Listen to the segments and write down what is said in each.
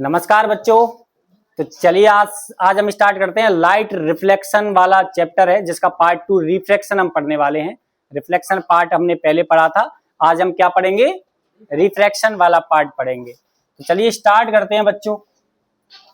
नमस्कार बच्चों। तो चलिए आज हम स्टार्ट करते हैं। लाइट रिफ्लेक्शन वाला चैप्टर है जिसका पार्ट 2 रिफ्रैक्शन हम पढ़ने वाले हैं। रिफ्लेक्शन पार्ट हमने पहले पढ़ा था, आज हम क्या पढ़ेंगे? रिफ्रैक्शन वाला पार्ट पढ़ेंगे। तो चलिए स्टार्ट करते हैं बच्चों।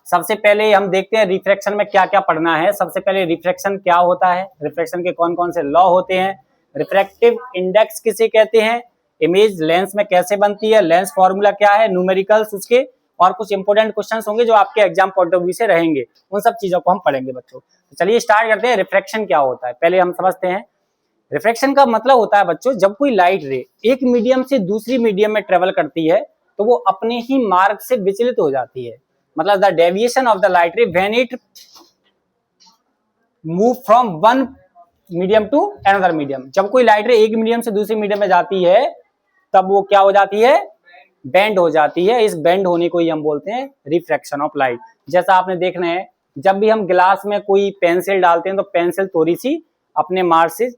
सबसे पहले हम देखते हैं रिफ्रैक्शन में क्या क्या पढ़ना है। सबसे पहले रिफ्रैक्शन क्या होता है, रिफ्रैक्शन के कौन कौन से लॉ होते हैं, रिफ्रैक्टिव इंडेक्स किसे कहते हैं, इमेज लेंस में कैसे बनती है, लेंस फॉर्मूला क्या है, न्यूमेरिकल्स उसके, और कुछ इंपोर्टेंट क्वेश्चंस होंगे जो आपके एग्जाम पॉइंट ऑफ व्यू से रहेंगे। उन सब चीजों को हम पढ़ेंगे बच्चों। तो चलिए स्टार्ट करते हैं। रिफ्रैक्शन क्या होता है पहले हम समझते हैं। रिफ्रैक्शन का मतलब होता है बच्चों, जब कोई लाइट रे एक मीडियम से दूसरी मीडियम में ट्रेवल करती है तो वो अपने ही मार्ग से विचलित हो जाती है। मतलब the deviation of the light ray when it move from one medium to another medium. जब कोई लाइट रे एक मीडियम से दूसरी मीडियम में जाती है तब वो क्या हो जाती है? बेंड हो जाती है। इस बेंड होने को ही हम बोलते हैं रिफ्रैक्शन ऑफ लाइट। जैसा आपने देखना है, जब भी हम गिलास में कोई पेंसिल डालते हैं तो पेंसिल थोड़ी सी अपने मार्ग से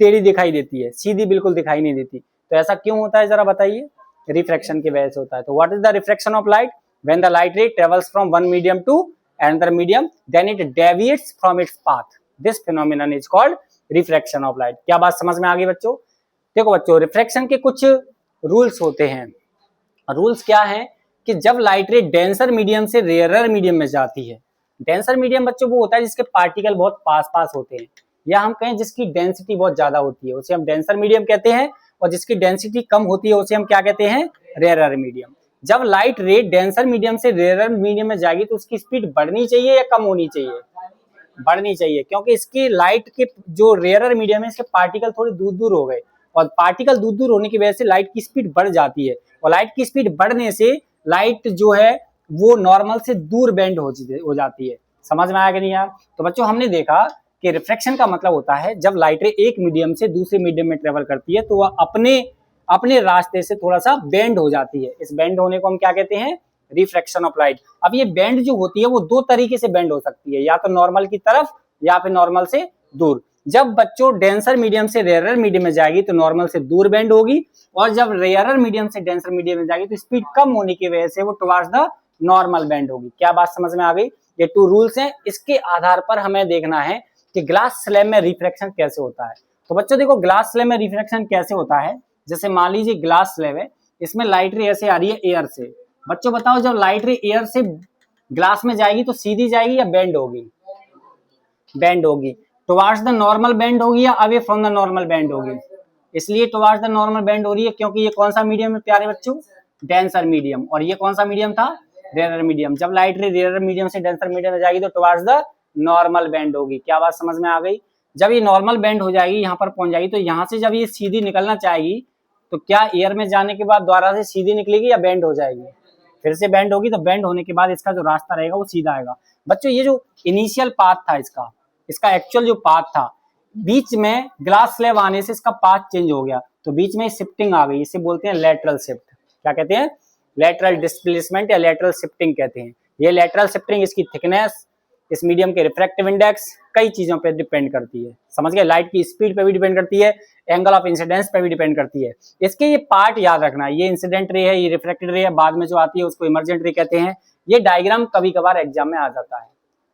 टेढ़ी दिखाई देती है, सीधी बिल्कुल दिखाई नहीं देती। तो ऐसा क्यों होता है जरा बताइए? रिफ्रैक्शन की वजह से होता है। तो what is the refraction of light? When the light ray travels from one medium to another medium then it deviates from its path. This phenomenon is called refraction of light. क्या बात समझ में आ गई बच्चों? देखो बच्चों, रिफ्रैक्शन के कुछ रूल्स होते हैं। रूल्स क्या है कि जब लाइट रे डेंसर मीडियम से रेयरर मीडियम में जाती है, डेंसर मीडियम बच्चों वो होता है जिसके पार्टिकल बहुत पास पास होते हैं, या हम कहें जिसकी डेंसिटी बहुत ज्यादा होती है उसे हम डेंसर मीडियम कहते हैं, और जिसकी डेंसिटी कम होती है उसे हम क्या कहते हैं? Rarer medium. जब लाइट रे डेंसर मीडियम से रेयरर मीडियम में जाएगी तो उसकी स्पीड बढ़नी चाहिए या कम होनी चाहिए? बढ़नी चाहिए, क्योंकि इसकी लाइट के जो रेयरर मीडियम है इसके पार्टिकल थोड़े दूर दूर हो गए, और पार्टिकल दूर दूर होने की वजह से लाइट की स्पीड बढ़ जाती है, और लाइट की स्पीड बढ़ने से लाइट जो है वो नॉर्मल से दूर बेंड हो जाती है। समझ में आया कि नहीं यार? तो बच्चों हमने देखा कि रिफ्रैक्शन का मतलब होता है जब लाइट रे एक मीडियम से दूसरे मीडियम में ट्रेवल करती है तो वह अपने अपने रास्ते से थोड़ा सा बेंड हो जाती है। इस बेंड होने को हम क्या कहते हैं? Refraction of light. अब ये बेंड जो होती है वो दो तरीके से बेंड हो सकती है, या तो नॉर्मल की तरफ या फिर नॉर्मल से दूर। जब बच्चों डेंसर मीडियम से रेयरर मीडियम में जाएगी तो नॉर्मल से दूर बेंड होगी, और जब रेयरर मीडियम से डेंसर मीडियम में जाएगी तो स्पीड कम होने की वजह से वो टुवर्ड्स द नॉर्मल बेंड होगी। क्या बात समझ में आ गई? ये 2 रूल्स हैं। इसके आधार पर हमें देखना है कि ग्लास स्लैब में रिफ्रैक्शन कैसे होता है। तो बच्चों देखो, ग्लास स्लैब में रिफ्रैक्शन कैसे होता है। जैसे मान लीजिए ग्लास स्लैब है, इसमें लाइट रे ऐसे आ रही है एयर से। बच्चों बताओ, जब लाइट रे एयर से ग्लास में जाएगी तो सीधी जाएगी या बेंड होगी? बेंड होगी। टुवर्ड्स द नॉर्मल बेंड होगी या away from the normal bend होगी? इसलिए टुवर्ड्स द नॉर्मल बेंड हो रही है क्योंकि ये कौन सा मीडियम है प्यारे बच्चों? Denser medium. और ये कौन सा मीडियम था? Rarer medium. जब लाइट रे रेयरर मीडियम से डेंसर मीडियम में जाएगी तो टुवर्ड्स द नॉर्मल बेंड होगी। क्या बात समझ में आ गई? जब ये नॉर्मल बेंड हो जाएगी, यहाँ पर पहुंच जाएगी, तो यहाँ से जब ये सीधी निकलना चाहेगी तो क्या एयर में जाने के बाद द्वारा से सीधी निकलेगी या बेंड हो जाएगी? फिर से बेंड होगी। तो बेंड होने के बाद इसका जो रास्ता रहेगा वो सीधा आएगा। बच्चों ये जो इनिशियल पाथ था इसका एक्चुअल जो पाथ था, बीच में ग्लास स्लैब आने से इसका पाथ चेंज हो गया, तो बीच में शिफ्टिंग आ गई। इसे बोलते हैं लेटरल शिफ्ट। क्या कहते हैं? लेटरल डिस्प्लेसमेंट या लेटरल शिफ्टिंग कहते हैं। ये लेटरल शिफ्टिंग इसकी थिकनेस, इस मीडियम के रिफ्रैक्टिव इंडेक्स, कई चीजों पे डिपेंड करती है। समझ गए? लाइट की स्पीड पे भी डिपेंड करती है, एंगल ऑफ इंसिडेंस पे भी डिपेंड करती है। इसके ये पार्ट याद रखना, ये इंसिडेंट रे है, ये रिफ्रैक्टेड रे है, बाद में जो आती है उसको इमर्जेंट रे कहते हैं। ये डायग्राम कभी कभार एग्जाम में आ जाता है।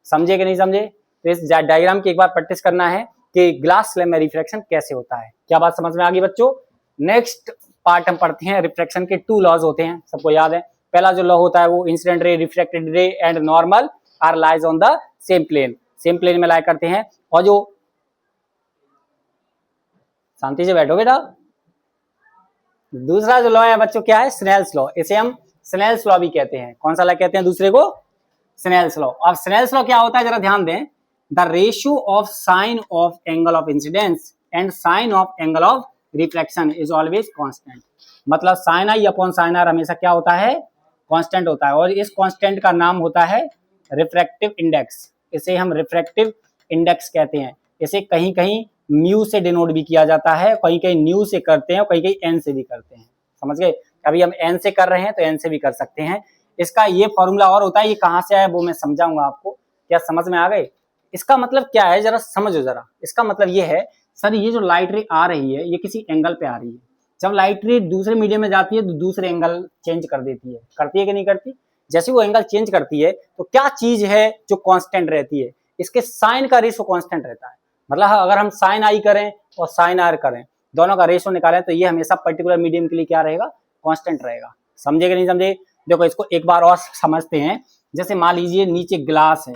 समझे कि नहीं समझे? तो इस डायग्राम की एक बार प्रैक्टिस करना है कि ग्लास स्लैब में रिफ्रैक्शन कैसे होता है। क्या बात समझ में आ गई बच्चों? नेक्स्ट पार्ट हम पढ़ते हैं। रिफ्रैक्शन के 2 लॉज होते हैं, सबको याद है। पहला जो लॉ होता है वो incident ray, refracted ray and normal are lies on the same plane. Same plane में लाई करते हैं। और जो शांति से बैठो बेटा। दूसरा जो लॉ है बच्चों क्या है? Snell's law. इसे हम स्नेल्स लॉ भी कहते हैं। कौन सा लॉ कहते हैं दूसरे को? Snell's law. अब स्नेल्स लॉ क्या होता है जरा ध्यान दें। The ratio of sine of angle of incidence and sine of angle of reflection is always constant. मतलब sine I upon sine are हमेशा क्या होता है? कांस्टेंट होता है। और इस कांस्टेंट का नाम होता है रिफ्रैक्टिव इंडेक्स। इसे हम रिफ्रैक्टिव इंडेक्स कहते हैं। इसे कहीं कहीं म्यू से डिनोट भी किया जाता है, कहीं कहीं न्यू से करते हैं, कहीं कहीं एन से भी करते हैं। समझ गए? अभी हम एन से कर रहे हैं तो एन से भी कर सकते हैं। इसका ये फॉर्मूला और होता है, ये कहाँ से आया वो मैं समझाऊंगा आपको। क्या समझ में आ गए? इसका मतलब क्या है जरा समझो जरा। इसका मतलब ये है, सर ये जो लाइट रे आ रही है ये किसी एंगल पे आ रही है। जब लाइट रे दूसरे मीडियम में जाती है तो दूसरे एंगल चेंज कर देती है। करती है कि नहीं करती? जैसे वो एंगल चेंज करती है तो क्या चीज है जो कांस्टेंट रहती है, इसके साइन का रेशो कांस्टेंट रहता है। मतलब अगर हम साइन आई करें और साइन आर करें, दोनों का रेशो निकालें तो ये हमेशा पर्टिकुलर मीडियम के लिए क्या रहेगा, कांस्टेंट रहेगा। समझे कि नहीं समझे? देखो इसको एक बार और समझते हैं। जैसे मान लीजिए नीचे ग्लास है,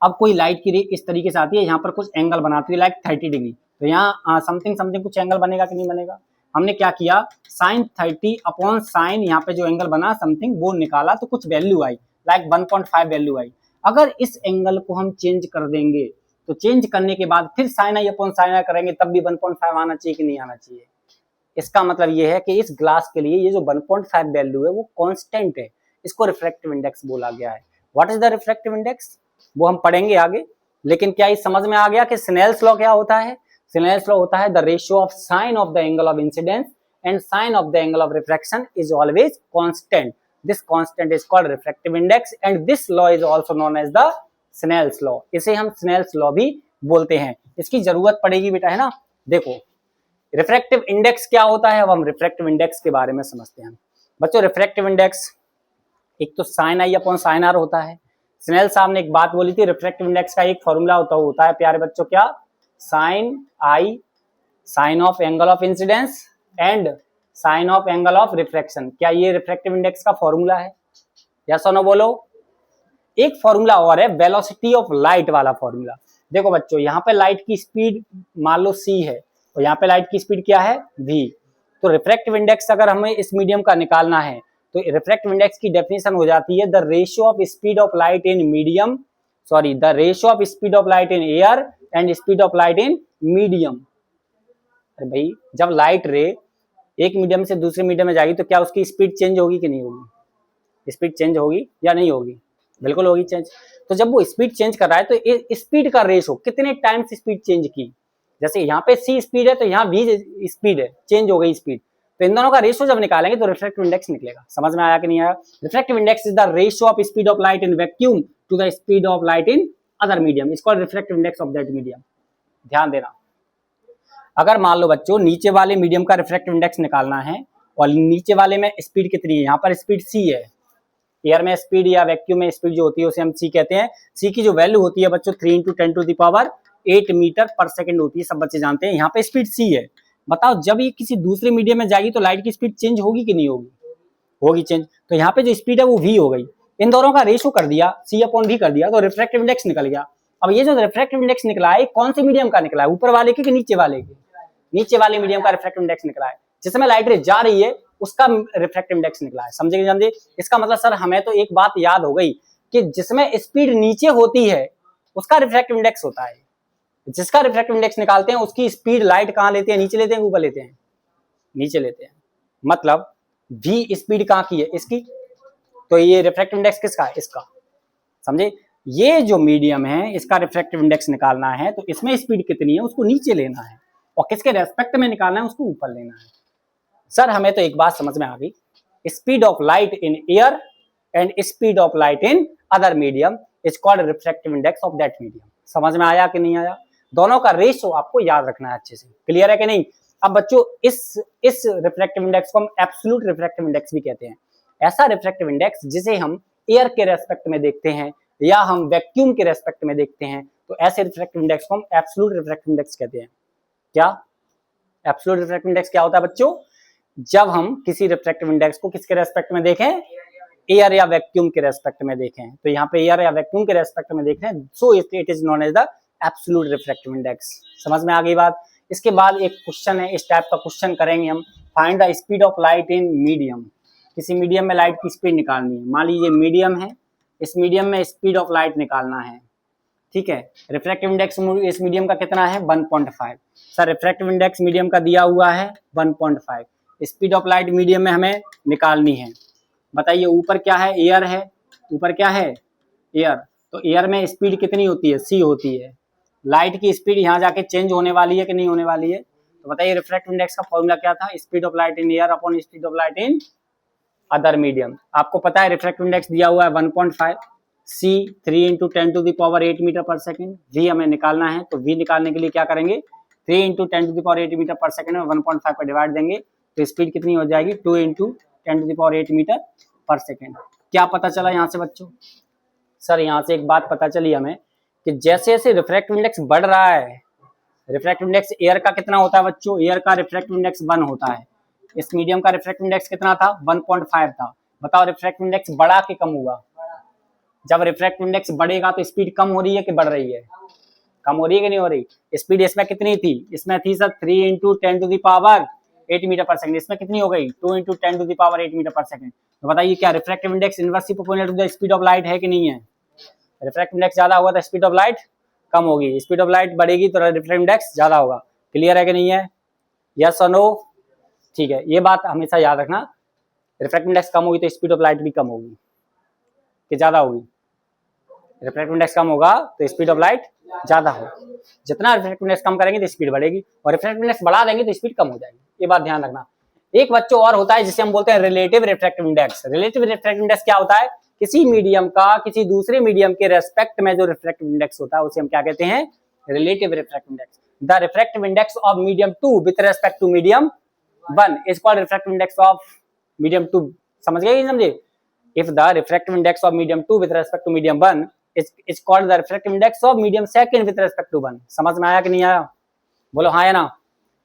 अब कोई लाइट की रे इस तरीके से आती है, यहाँ पर कुछ एंगल बनाती है लाइक 30 डिग्री, तो यहाँ समथिंग समथिंग कुछ एंगल बनेगा कि नहीं बनेगा। हमने क्या किया, साइन 30 अपॉन साइन, यहाँ पे जो एंगल बना समथिंग वो निकाला तो कुछ वैल्यू आई, लाइक 1.5 वैल्यू आई। अगर इस एंगल को हम चेंज कर देंगे तो चेंज करने के बाद फिर साइन आई अपॉन साइन आई करेंगे तब भी 1.5 आना चाहिए कि नहीं आना चाहिए। इसका मतलब ये है कि इस ग्लास के लिए ये जो 1.5 वैल्यू है वो कांस्टेंट है, इसको रिफ्रैक्टिव इंडेक्स बोला गया है। What is the refractive index, वो हम पढ़ेंगे आगे। लेकिन क्या ये समझ में आ गया कि स्नेल्स लॉ क्या होता है? स्नेल्स लॉ होता है the ratio of sine of the angle of incidence and sine of the angle of refraction is always constant. This constant is called refractive index and this law is also known as the Snell's law. इसे हम Snell's law भी बोलते हैं। इसकी जरूरत पड़ेगी बेटा, है ना। देखो रिफ्रैक्टिव इंडेक्स क्या होता है, अब हम रिफ्रैक्टिव इंडेक्स के बारे में समझते हैं। बच्चों रिफ्रैक्टिव इंडेक्स एक तो साइन आई अपॉन साइन आर होता है। स्नेल साहब ने एक बात बोली थी, रिफ्रैक्टिव इंडेक्स का एक फॉर्मूला होता है प्यारे बच्चों, क्या, sine i sine of angle of incidence and sine of angle of refraction. क्या ये रिफ्रैक्टिव इंडेक्स का फॉर्मूला है? यस और नो बोलो। एक फॉर्मूला और है वेलोसिटी ऑफ लाइट वाला फॉर्मूला। देखो बच्चों यहाँ पे लाइट की स्पीड मान लो c है और यहाँ पे लाइट की स्पीड क्या है, v। तो रिफ्रैक्टिव इंडेक्स अगर हमें इस मीडियम का निकालना है तो रिफ्रैक्टिव इंडेक्स की डेफिनेशन हो जाती है the ratio of speed of light in medium, sorry the ratio of speed of light in air and speed of light in medium. अरे भाई जब लाइट रे एक मीडियम से दूसरे मीडियम में जाएगी तो क्या उसकी स्पीड चेंज होगी कि नहीं होगी? स्पीड चेंज होगी या नहीं होगी? बिल्कुल होगी चेंज। तो जब वो स्पीड चेंज कर रहा है तो स्पीड का रेशो कितने टाइम्स स्पीड चेंज की, जैसे यहाँ पे c स्पीड है तो यहाँ v स्पीड है, चेंज हो गई स्पीड, तो इन दोनों का रेशियो जब निकालेंगे तो रिफ्रैक्टिव इंडेक्स निकलेगा। समझ में आया कि नहीं आया? Refractive index is the ratio of speed of light in vacuum to the speed of light in other medium, it's called refractive index of that medium. ध्यान देना, अगर मान लो बच्चों नीचे वाले मीडियम का रिफ्रैक्टिव इंडेक्स निकालना है और नीचे वाले में स्पीड कितनी है, यहाँ पर स्पीड c है, एयर में स्पीड या वैक्यूम में स्पीड जो होती है उसे हम c कहते हैं। c की जो वैल्यू होती है बच्चों 3 × 10⁸ मीटर पर सेकंड होती है, सब बच्चे जानते हैं। यहाँ पे स्पीड c है। बताओ जब ये किसी दूसरे मीडियम में जाएगी तो लाइट की स्पीड चेंज होगी कि नहीं होगी? होगी चेंज। तो यहाँ पे जो स्पीड है वो v हो गई, इन दोनों का रेशियो कर दिया c/v कर दिया तो रिफ्रैक्टिव इंडेक्स निकल गया। अब ये जो रिफ्रैक्टिव इंडेक्स निकला है कौन से मीडियम का निकला है, ऊपर वाले के कि नीचे वाले के? नीचे वाले मीडियम का रिफ्रैक्टिव इंडेक्स निकला है, जिसमें लाइट रे जा रही है उसका रिफ्रैक्टिव इंडेक्स निकला है। समझे कि समझे? इसका मतलब सर हमें तो एक बात याद हो गई कि जिसमें स्पीड नीचे होती है उसका रिफ्रैक्टिव इंडेक्स होता है। जिसका रिफ्रैक्टिव इंडेक्स निकालते हैं उसकी स्पीड लाइट कहाँ लेते हैं, नीचे लेते हैं ऊपर लेते हैं? नीचे लेते हैं। मतलब v स्पीड कहाँ की है, इसकी, तो ये रिफ्रैक्टिव इंडेक्स किसका है, इसका। समझे? ये जो मीडियम है इसका रिफ्रैक्टिव इंडेक्स निकालना है तो इसमें स्पीड कितनी है उसको नीचे लेना है और किसके रेस्पेक्ट में निकालना है उसको ऊपर लेना है। सर हमें तो एक बात समझ में आ गई, speed of light in air and speed of light in other medium is called refractive index of that medium. समझ में आया कि नहीं आया? दोनों का रेशियो आपको याद रखना है अच्छे से। क्लियर है कि नहीं? अब बच्चों इस रिफ्रैक्टिव इंडेक्स को हम एब्सोल्यूट रिफ्रैक्टिव इंडेक्स भी कहते हैं। ऐसा रिफ्रैक्टिव इंडेक्स जिसे हम एयर के रेस्पेक्ट में देखते हैं या हम वैक्यूम के रेस्पेक्ट में देखते हैं, तो ऐसे रिफ्रैक्टिव इंडेक्स को हम एब्सोल्यूट रिफ्रैक्टिव इंडेक्स कहते हैं। क्या एब्सोल्यूट रिफ्रैक्टिव इंडेक्स क्या होता है बच्चों? जब हम किसी रिफ्रैक्टिव इंडेक्स को किसके रेस्पेक्ट में देखें, एयर या वैक्यूम के रेस्पेक्ट में देखें, तो यहाँ पे एयर या वैक्यूम के रेस्पेक्ट में देख रहे हैं, so it is known as the absolute refractive index. समझ में आ गई बात? इसके बाद एक क्वेश्चन है, इस टाइप का क्वेश्चन करेंगे हम, find the speed of light in medium. किसी मीडियम में लाइट की स्पीड निकालनी है, मान लीजिए मीडियम है, इस मीडियम में स्पीड ऑफ लाइट निकालना है, ठीक है। रिफ्रैक्टिव इंडेक्स इस मीडियम का कितना है, 1.5। सर रिफ्रैक्टिव इंडेक्स मीडियम का दिया हुआ है 1.5, स्पीड ऑफ लाइट मीडियम में हमें निकालनी है। बताइए ऊपर क्या है, एयर है, ऊपर क्या है, एयर, तो एयर में स्पीड कितनी होती है, c होती है। लाइट की स्पीड यहाँ जाके चेंज होने वाली है कि नहीं होने वाली है? तो बताइए रिफ्रैक्टिव इंडेक्स का फॉर्मूला क्या था, speed of light in air upon speed of light in other medium. आपको पता है रिफ्रैक्टिव इंडेक्स दिया हुआ है 1.5, c 3 × 10⁸ metre per second, v हमें निकालना है, तो v निकालने के लिए क्या करेंगे, 3 × 10⁸ मीटर पर सेकंड में 1.5 पर डिवाइड देंगे तो स्पीड कितनी हो जाएगी, 2 × 10⁸ मीटर पर सेकंड। क्या पता चला यहाँ से बच्चों? सर यहाँ से एक बात पता चली हमें कि जैसे जैसे रिफ्रैक्टिव इंडेक्स बढ़ रहा है, रिफ्रैक्टिव इंडेक्स एयर का कितना होता है बच्चों? एयर का रिफ्रैक्टिव इंडेक्स 1 होता है। इस मीडियम का रिफ्रैक्टिव इंडेक्स कितना था? 1.5 था। बताओ रिफ्रैक्टिव इंडेक्स बढ़ा कि कम हुआ? जब रिफ्रैक्टिव इंडेक्स बढ़ेगा तो स्पीड कम हो रही है कि बढ़ रही है? कम हो रही है कि नहीं हो रही? स्पीड इसमें कितनी थी? इसमें थी sir 3 into 10 to the power 8 metre per second. इसमें कितनी हो गई? 2 into 10 to the power 8 metre per second. तो बताइए क्या refractive index inversely proportional to the speed of light है कि नहीं है? रिफ्रैक्टिव इंडेक्स ज्यादा होगा तो स्पीड ऑफ लाइट कम होगी, स्पीड ऑफ लाइट बढ़ेगी तो रिफ्रैक्टिव इंडेक्स ज्यादा होगा। क्लियर है कि नहीं है? यस और नो? ठीक है, ये बात हमेशा याद रखना। रिफ्रैक्टिव इंडेक्स कम होगी तो स्पीड ऑफ लाइट भी कम होगी कि ज्यादा होगी? रिफ्रैक्टिव इंडेक्स कम होगा तो स्पीड ऑफ लाइट ज्यादा होगी। जितना रिफ्रैक्टिव इंडेक्स कम करेंगे तो स्पीड बढ़ेगी, और रिफ्रैक्टिव इंडेक्स बढ़ा देंगे तो स्पीड कम हो जाएगी। ये बात ध्यान रखना। एक बच्चों और होता है जिसे हम बोलते हैं relative refractive index. Relative refractive index क्या होता है? किसी मीडियम का किसी दूसरे मीडियम के रेस्पेक्ट में जो रिफ्रैक्टिव इंडेक्स होता है उसे हम क्या कहते हैं? Relative refractive index. The refractive index of medium 2 with respect to medium 1 is called refractive index of medium 2। समझ गए कि समझे? If the refractive index of medium 2 with respect to medium 1 is called the refractive index of medium second with respect to 1। समझ में आया कि नहीं आया? बोलो हाँ या ना?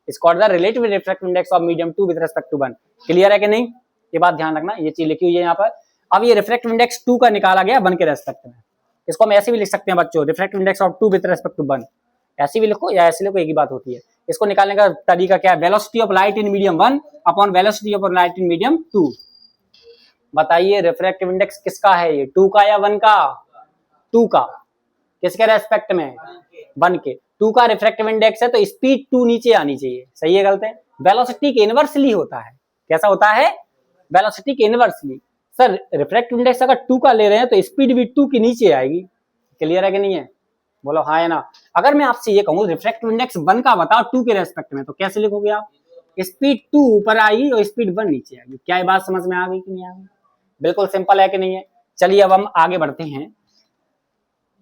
Is called the relative refractive index of medium 2 with respect to 1। Clear है कि नहीं? ये बात ध्यान रखना, ये चीज लिखी हुई है यहाँ पर। अब ये रिफ्रैक्टिव इंडेक्स 2 का निकाला गया 1 के रेस्पेक्ट में। इसको हम ऐसे भी लिख सकते हैं बच्चों, refractive index of 2 with respect to 1। ऐसे भी लिखो या ऐसे लिखो, एक ही बात होती है। इसको निकालने का तरीका क्या है? Velocity of light in medium 1 upon velocity of light in medium 2। बताइए रिफ्रैक्टिव इंडेक्स किसका है ये? 2 का या 1 का? 2 का। किसके रेस्पेक्ट में? 1 के। 2 का रिफ्रैक्टिव इंडेक्स है तो स्पीड 2 नीचे आनी चाहिए। सही है गलत है? वेलोसिटी के इनवर्सली होता है। कैसा होता है? वेलोसिटी के इनवर्सली। सर रिफ्रैक्टिव इंडेक्स अगर 2 का ले रहे हैं तो स्पीड भी 2 के नीचे आएगी। क्लियर है कि नहीं है? बोलो हाँ या ना? अगर मैं आपसे ये कहूँ रिफ्रैक्टिव इंडेक्स 1 का बताओ 2 के रेस्पेक्ट में, तो कैसे लिखोगे आप? स्पीड 2 ऊपर आएगी और स्पीड 1 नीचे आएगी। क्या ये बात समझ में आ गई कि नहीं आ गई? बिल्कुल सिंपल है कि नहीं है? चलिए अब हम आगे बढ़ते हैं।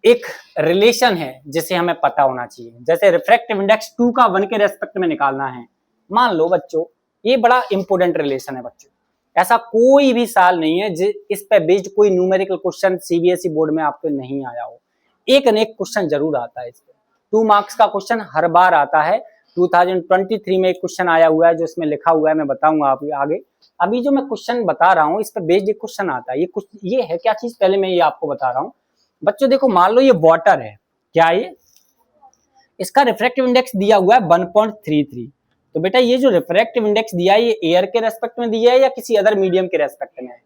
एक रिलेशन है जिसे हमें पता होना चाहिए। जैसे रिफ्रैक्टिव इंडेक्स 2 का 1 के रेस्पेक्ट में निकालना है। मान लो बच्चों ये बड़ा इंपॉर्टेंट रिलेशन है बच्चों, ऐसा कोई भी साल नहीं है इस पे बेस्ड कोई न्यूमेरिकल क्वेश्चन सीबीएसई बोर्ड में आपको नहीं आया हो। एक न एक क्वेश्चन जरूर आता है इस पे। 2 मार्क्स का क्वेश्चन हर बार आता है। 2023 में एक क्वेश्चन आया हुआ है जो इसमें लिखा हुआ है, मैं बताऊंगा आपको आगे। अभी जो मैं क्वेश्चन बता रहा हूँ इस पे बेस्ड एक क्वेश्चन आता है। ये है क्या चीज, पहले मैं ये आपको बता रहा हूँ बच्चों। देखो मान लो ये वाटर है, क्या ये? इसका रिफ्रैक्टिव इंडेक्स दिया हुआ है 1.33। तो बेटा ये जो रिफ्रैक्टिव इंडेक्स दिया है ये एयर के रेस्पेक्ट में दिया है या किसी अदर मीडियम के रेस्पेक्ट में है?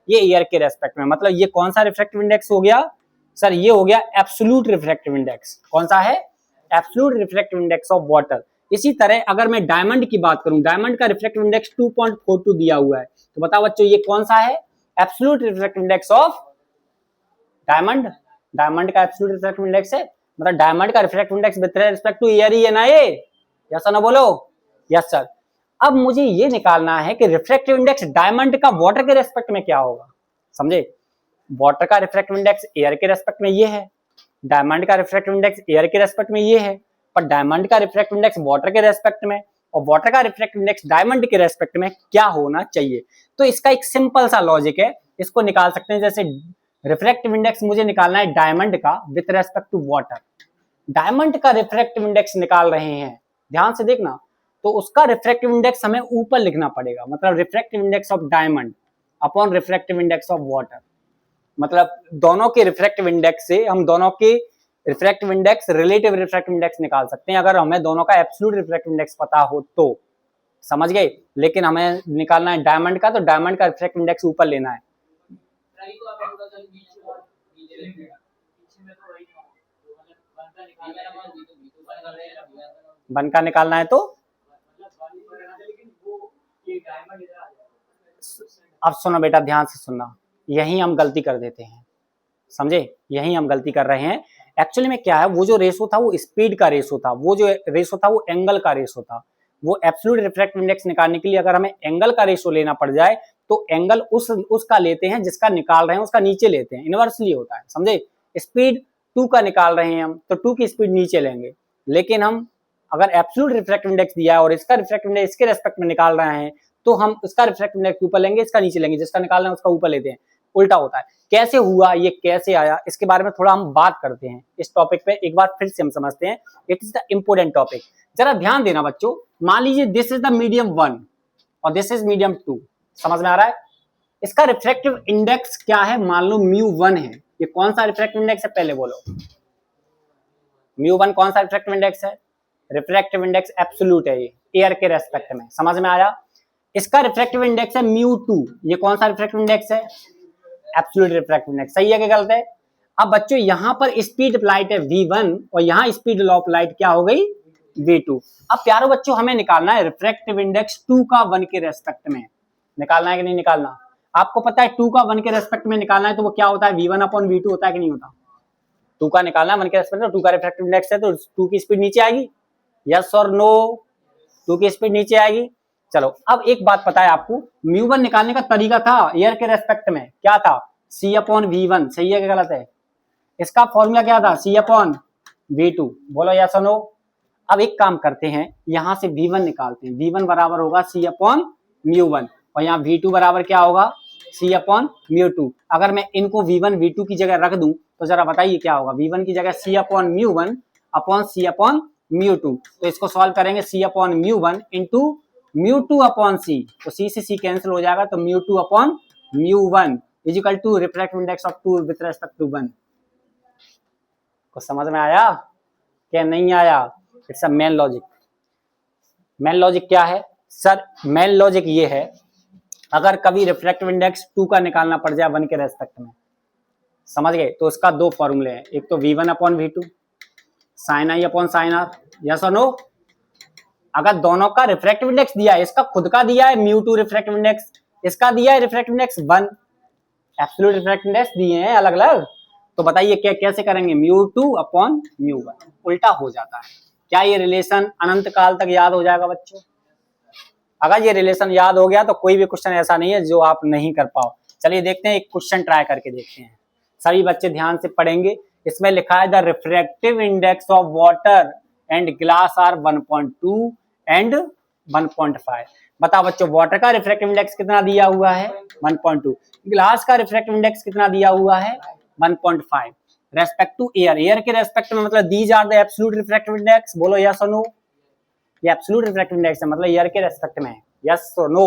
ये एयर के रेस्पेक्ट में। मतलब ये कौन सा रिफ्रैक्टिव इंडेक्स हो गया? सर ये हो गया एब्सोल्यूट रिफ्रैक्टिव इंडेक्स। कौन सा है? Absolute refractive index of water. इसी तरह अगर मैं डायमंड की बात करूं, डायमंड का रिफ्रैक्टिव इंडेक्स 2.42 दिया हुआ है, तो बताओ बच्चों ये कौन सा है? Absolute refractive index of diamond. Diamond का एब्सोल्यूट रिफ्रैक्टिव इंडेक्स है, मतलब डायमंड का refractive index with respect to air ही है ना ये? यस और नो बोलो? Yes sir. अब मुझे ये निकालना है कि रिफ्रैक्टिव इंडेक्स डायमंड का वाटर के रेस्पेक्ट में क्या होगा। समझे? वाटर का रिफ्रैक्टिव इंडेक्स एयर के रेस्पेक्ट में ये है, डायमंड का रिफ्रैक्टिव इंडेक्स एयर के रेस्पेक्ट में ये है, पर डायमंड का रिफ्रैक्टिव इंडेक्स वाटर के रेस्पेक्ट में और वाटर का रिफ्रैक्टिव इंडेक्स डायमंड के रेस्पेक्ट में क्या होना चाहिए। तो इसका एक सिंपल सा लॉजिक है, इसको निकाल सकते हैं। जैसे रिफ्रैक्टिव इंडेक्स मुझे निकालना है डायमंड का with respect to water. Diamond का रिफ्रैक्टिव इंडेक्स निकाल रहे हैं, ध्यान से देखना, तो उसका रिफ्रैक्टिव इंडेक्स हमें ऊपर लिखना पड़ेगा। मतलब refractive index of diamond upon refractive index of water. मतलब दोनों के रिफ्रैक्टिव इंडेक्स से हम दोनों के refractive index relative refractive index निकाल सकते हैं अगर हमें दोनों का एब्सोल्यूट रिफ्रैक्टिव इंडेक्स पता हो तो। समझ गए? लेकिन हमें निकालना है डायमंड का, तो डायमंड का रिफ्रैक्टिव इंडेक्स ऊपर लेना है। वन का निकालना है तो अब सुनो बेटा, ध्यान से सुनना, यही हम गलती कर देते हैं। समझे? यही हम गलती कर रहे हैं। एक्चुअली में क्या है, वो जो रेशो था वो स्पीड का रेशो था, वो जो रेशो था वो एंगल का रेशो था। वो एब्सोल्यूट रिफ्रैक्टिव इंडेक्स निकालने के लिए अगर हमें एंगल का रेशो लेना पड़ जाए तो एंगल उसका लेते हैं जिसका निकाल रहे हैं उसका नीचे लेते हैं, इनवर्सली होता है। समझे? स्पीड 2 का निकाल रहे हैं हम तो 2 की स्पीड नीचे लेंगे, लेकिन हम अगर एब्सोल्यूट रिफ्रैक्टिव इंडेक्स दिया है और इसका रिफ्रैक्टिव इंडेक्स इसके रेस्पेक्ट में निकाल रहे हैं तो हम उसका रिफ्रैक्टिव इंडेक्स ऊपर लेंगे, इसका नीचे लेंगे, जिसका निकाल रहे हैं उसका ऊपर लेते हैं। उल्टा होता है। कैसे हुआ, ये कैसे आया, इसके बारे में थोड़ा हम बात करते हैं। इस टॉपिक पे एक बार फिर से हम समझते हैं। It is the important topic. जरा ध्यान देना बच्चों, मान लीजिए दिस इज द मीडियम 1 और दिस इज मीडियम 2, समझ में आ रहा है? इसका रिफ्रैक्टिव इंडेक्स क्या है? मान लो μ1 है। ये कौन सा रिफ्रैक्टिव इंडेक्स है पहले बोलो। μ1 कौन सा रिफ्रैक्टिव इंडेक्स है? रिफ्रैक्टिव इंडेक्स एब्सोल्यूट है, ये एयर के रेस्पेक्ट में, समझ में आया? इसका रिफ्रैक्टिव इंडेक्स है μ2। ये कौन सा रिफ्रैक्टिव इंडेक्स है? Absolute refractive index. सही है कि गलत है? अब बच्चों यहां पर स्पीड ऑफ लाइट है v1 और यहां स्पीड ऑफ लाइट क्या हो गई? v2। अब प्यारो बच्चों हमें निकालना है रिफ्रैक्टिव इंडेक्स 2 का 1 के रेस्पेक्ट में। निकालना है कि नहीं निकालना? आपको पता है 2 का 1 के रेस्पेक्ट में निकालना है तो वो क्या होता है? v1/v2 होता है कि नहीं होता? 2 का निकालना है 1 के रेस्पेक्ट में, 2 का रिफ्रैक्टिव इंडेक्स है तो 2 की स्पीड नीचे आएगी, यस और नो? 2 की स्पीड नीचे आएगी। चलो अब एक बात पता है आपको, μ1 निकालने का तरीका था एयर के रेस्पेक्ट में, क्या था? c/v1। सही है कि गलत है? इसका फॉर्मूला क्या था? c/v2। बोलो यस और नो? अब एक काम करते हैं, यहां से v1 निकालते हैं। v1 बराबर होगा c/μ1 और यहाँ v2 बराबर क्या होगा? c/μ2। अगर मैं इनको v1 v2 की जगह रख दूं तो जरा बताइए क्या होगा? v1 की जगह c/μ1 अपॉन c/μ2। तो इसको सॉल्व करेंगे c/μ1 इंटू μ2 अपॉन c, तो c से c कैंसिल हो जाएगा, तो μ2 upon μ1 is equal to refractive index of 2 with respect to 1। को समझ में आया क्या नहीं आया? It's a main logic. Main logic क्या है सर? मेन लॉजिक ये है, अगर कभी रिफ्रैक्टिव इंडेक्स 2 का निकालना पड़ जाए 1 के रेस्पेक्ट में, समझ गए, तो उसका दो फॉर्मूले हैं। एक तो v1/v2 sin i upon sin r, yes और नो? अगर दोनों का रिफ्रैक्टिव इंडेक्स दिया है, इसका खुद का दिया है μ2 रिफ्रैक्टिव इंडेक्स, इसका दिया है refractive index 1, absolute refractive index दिए हैं अलग अलग, तो बताइए क्या कैसे करेंगे? μ2 अपॉन μ1 उल्टा हो जाता है। क्या ये रिलेशन अनंत काल तक याद हो जाएगा बच्चों? अगर ये रिलेशन याद हो गया तो कोई भी क्वेश्चन ऐसा नहीं है जो आप नहीं कर पाओ। चलिए देखते हैं, एक क्वेश्चन ट्राई करके देखते हैं। सभी बच्चे ध्यान से पढ़ेंगे। इसमें लिखा है the refractive index of water and glass are 1.2 and 1.5। बताओ बच्चों, वाटर का रिफ्रैक्टिव इंडेक्स कितना दिया हुआ है? 1.2। ग्लास का रिफ्रैक्टिव इंडेक्स कितना दिया हुआ है? 1.5। रेस्पेक्ट टू एयर, एयर के रेस्पेक्ट में मतलब these are the absolute refractive index. बोलो यस और नो? ये एब्सोल्यूट रिफ्रैक्टिव इंडेक्स है, मतलब एयर के रेस्पेक्ट में, यस और no?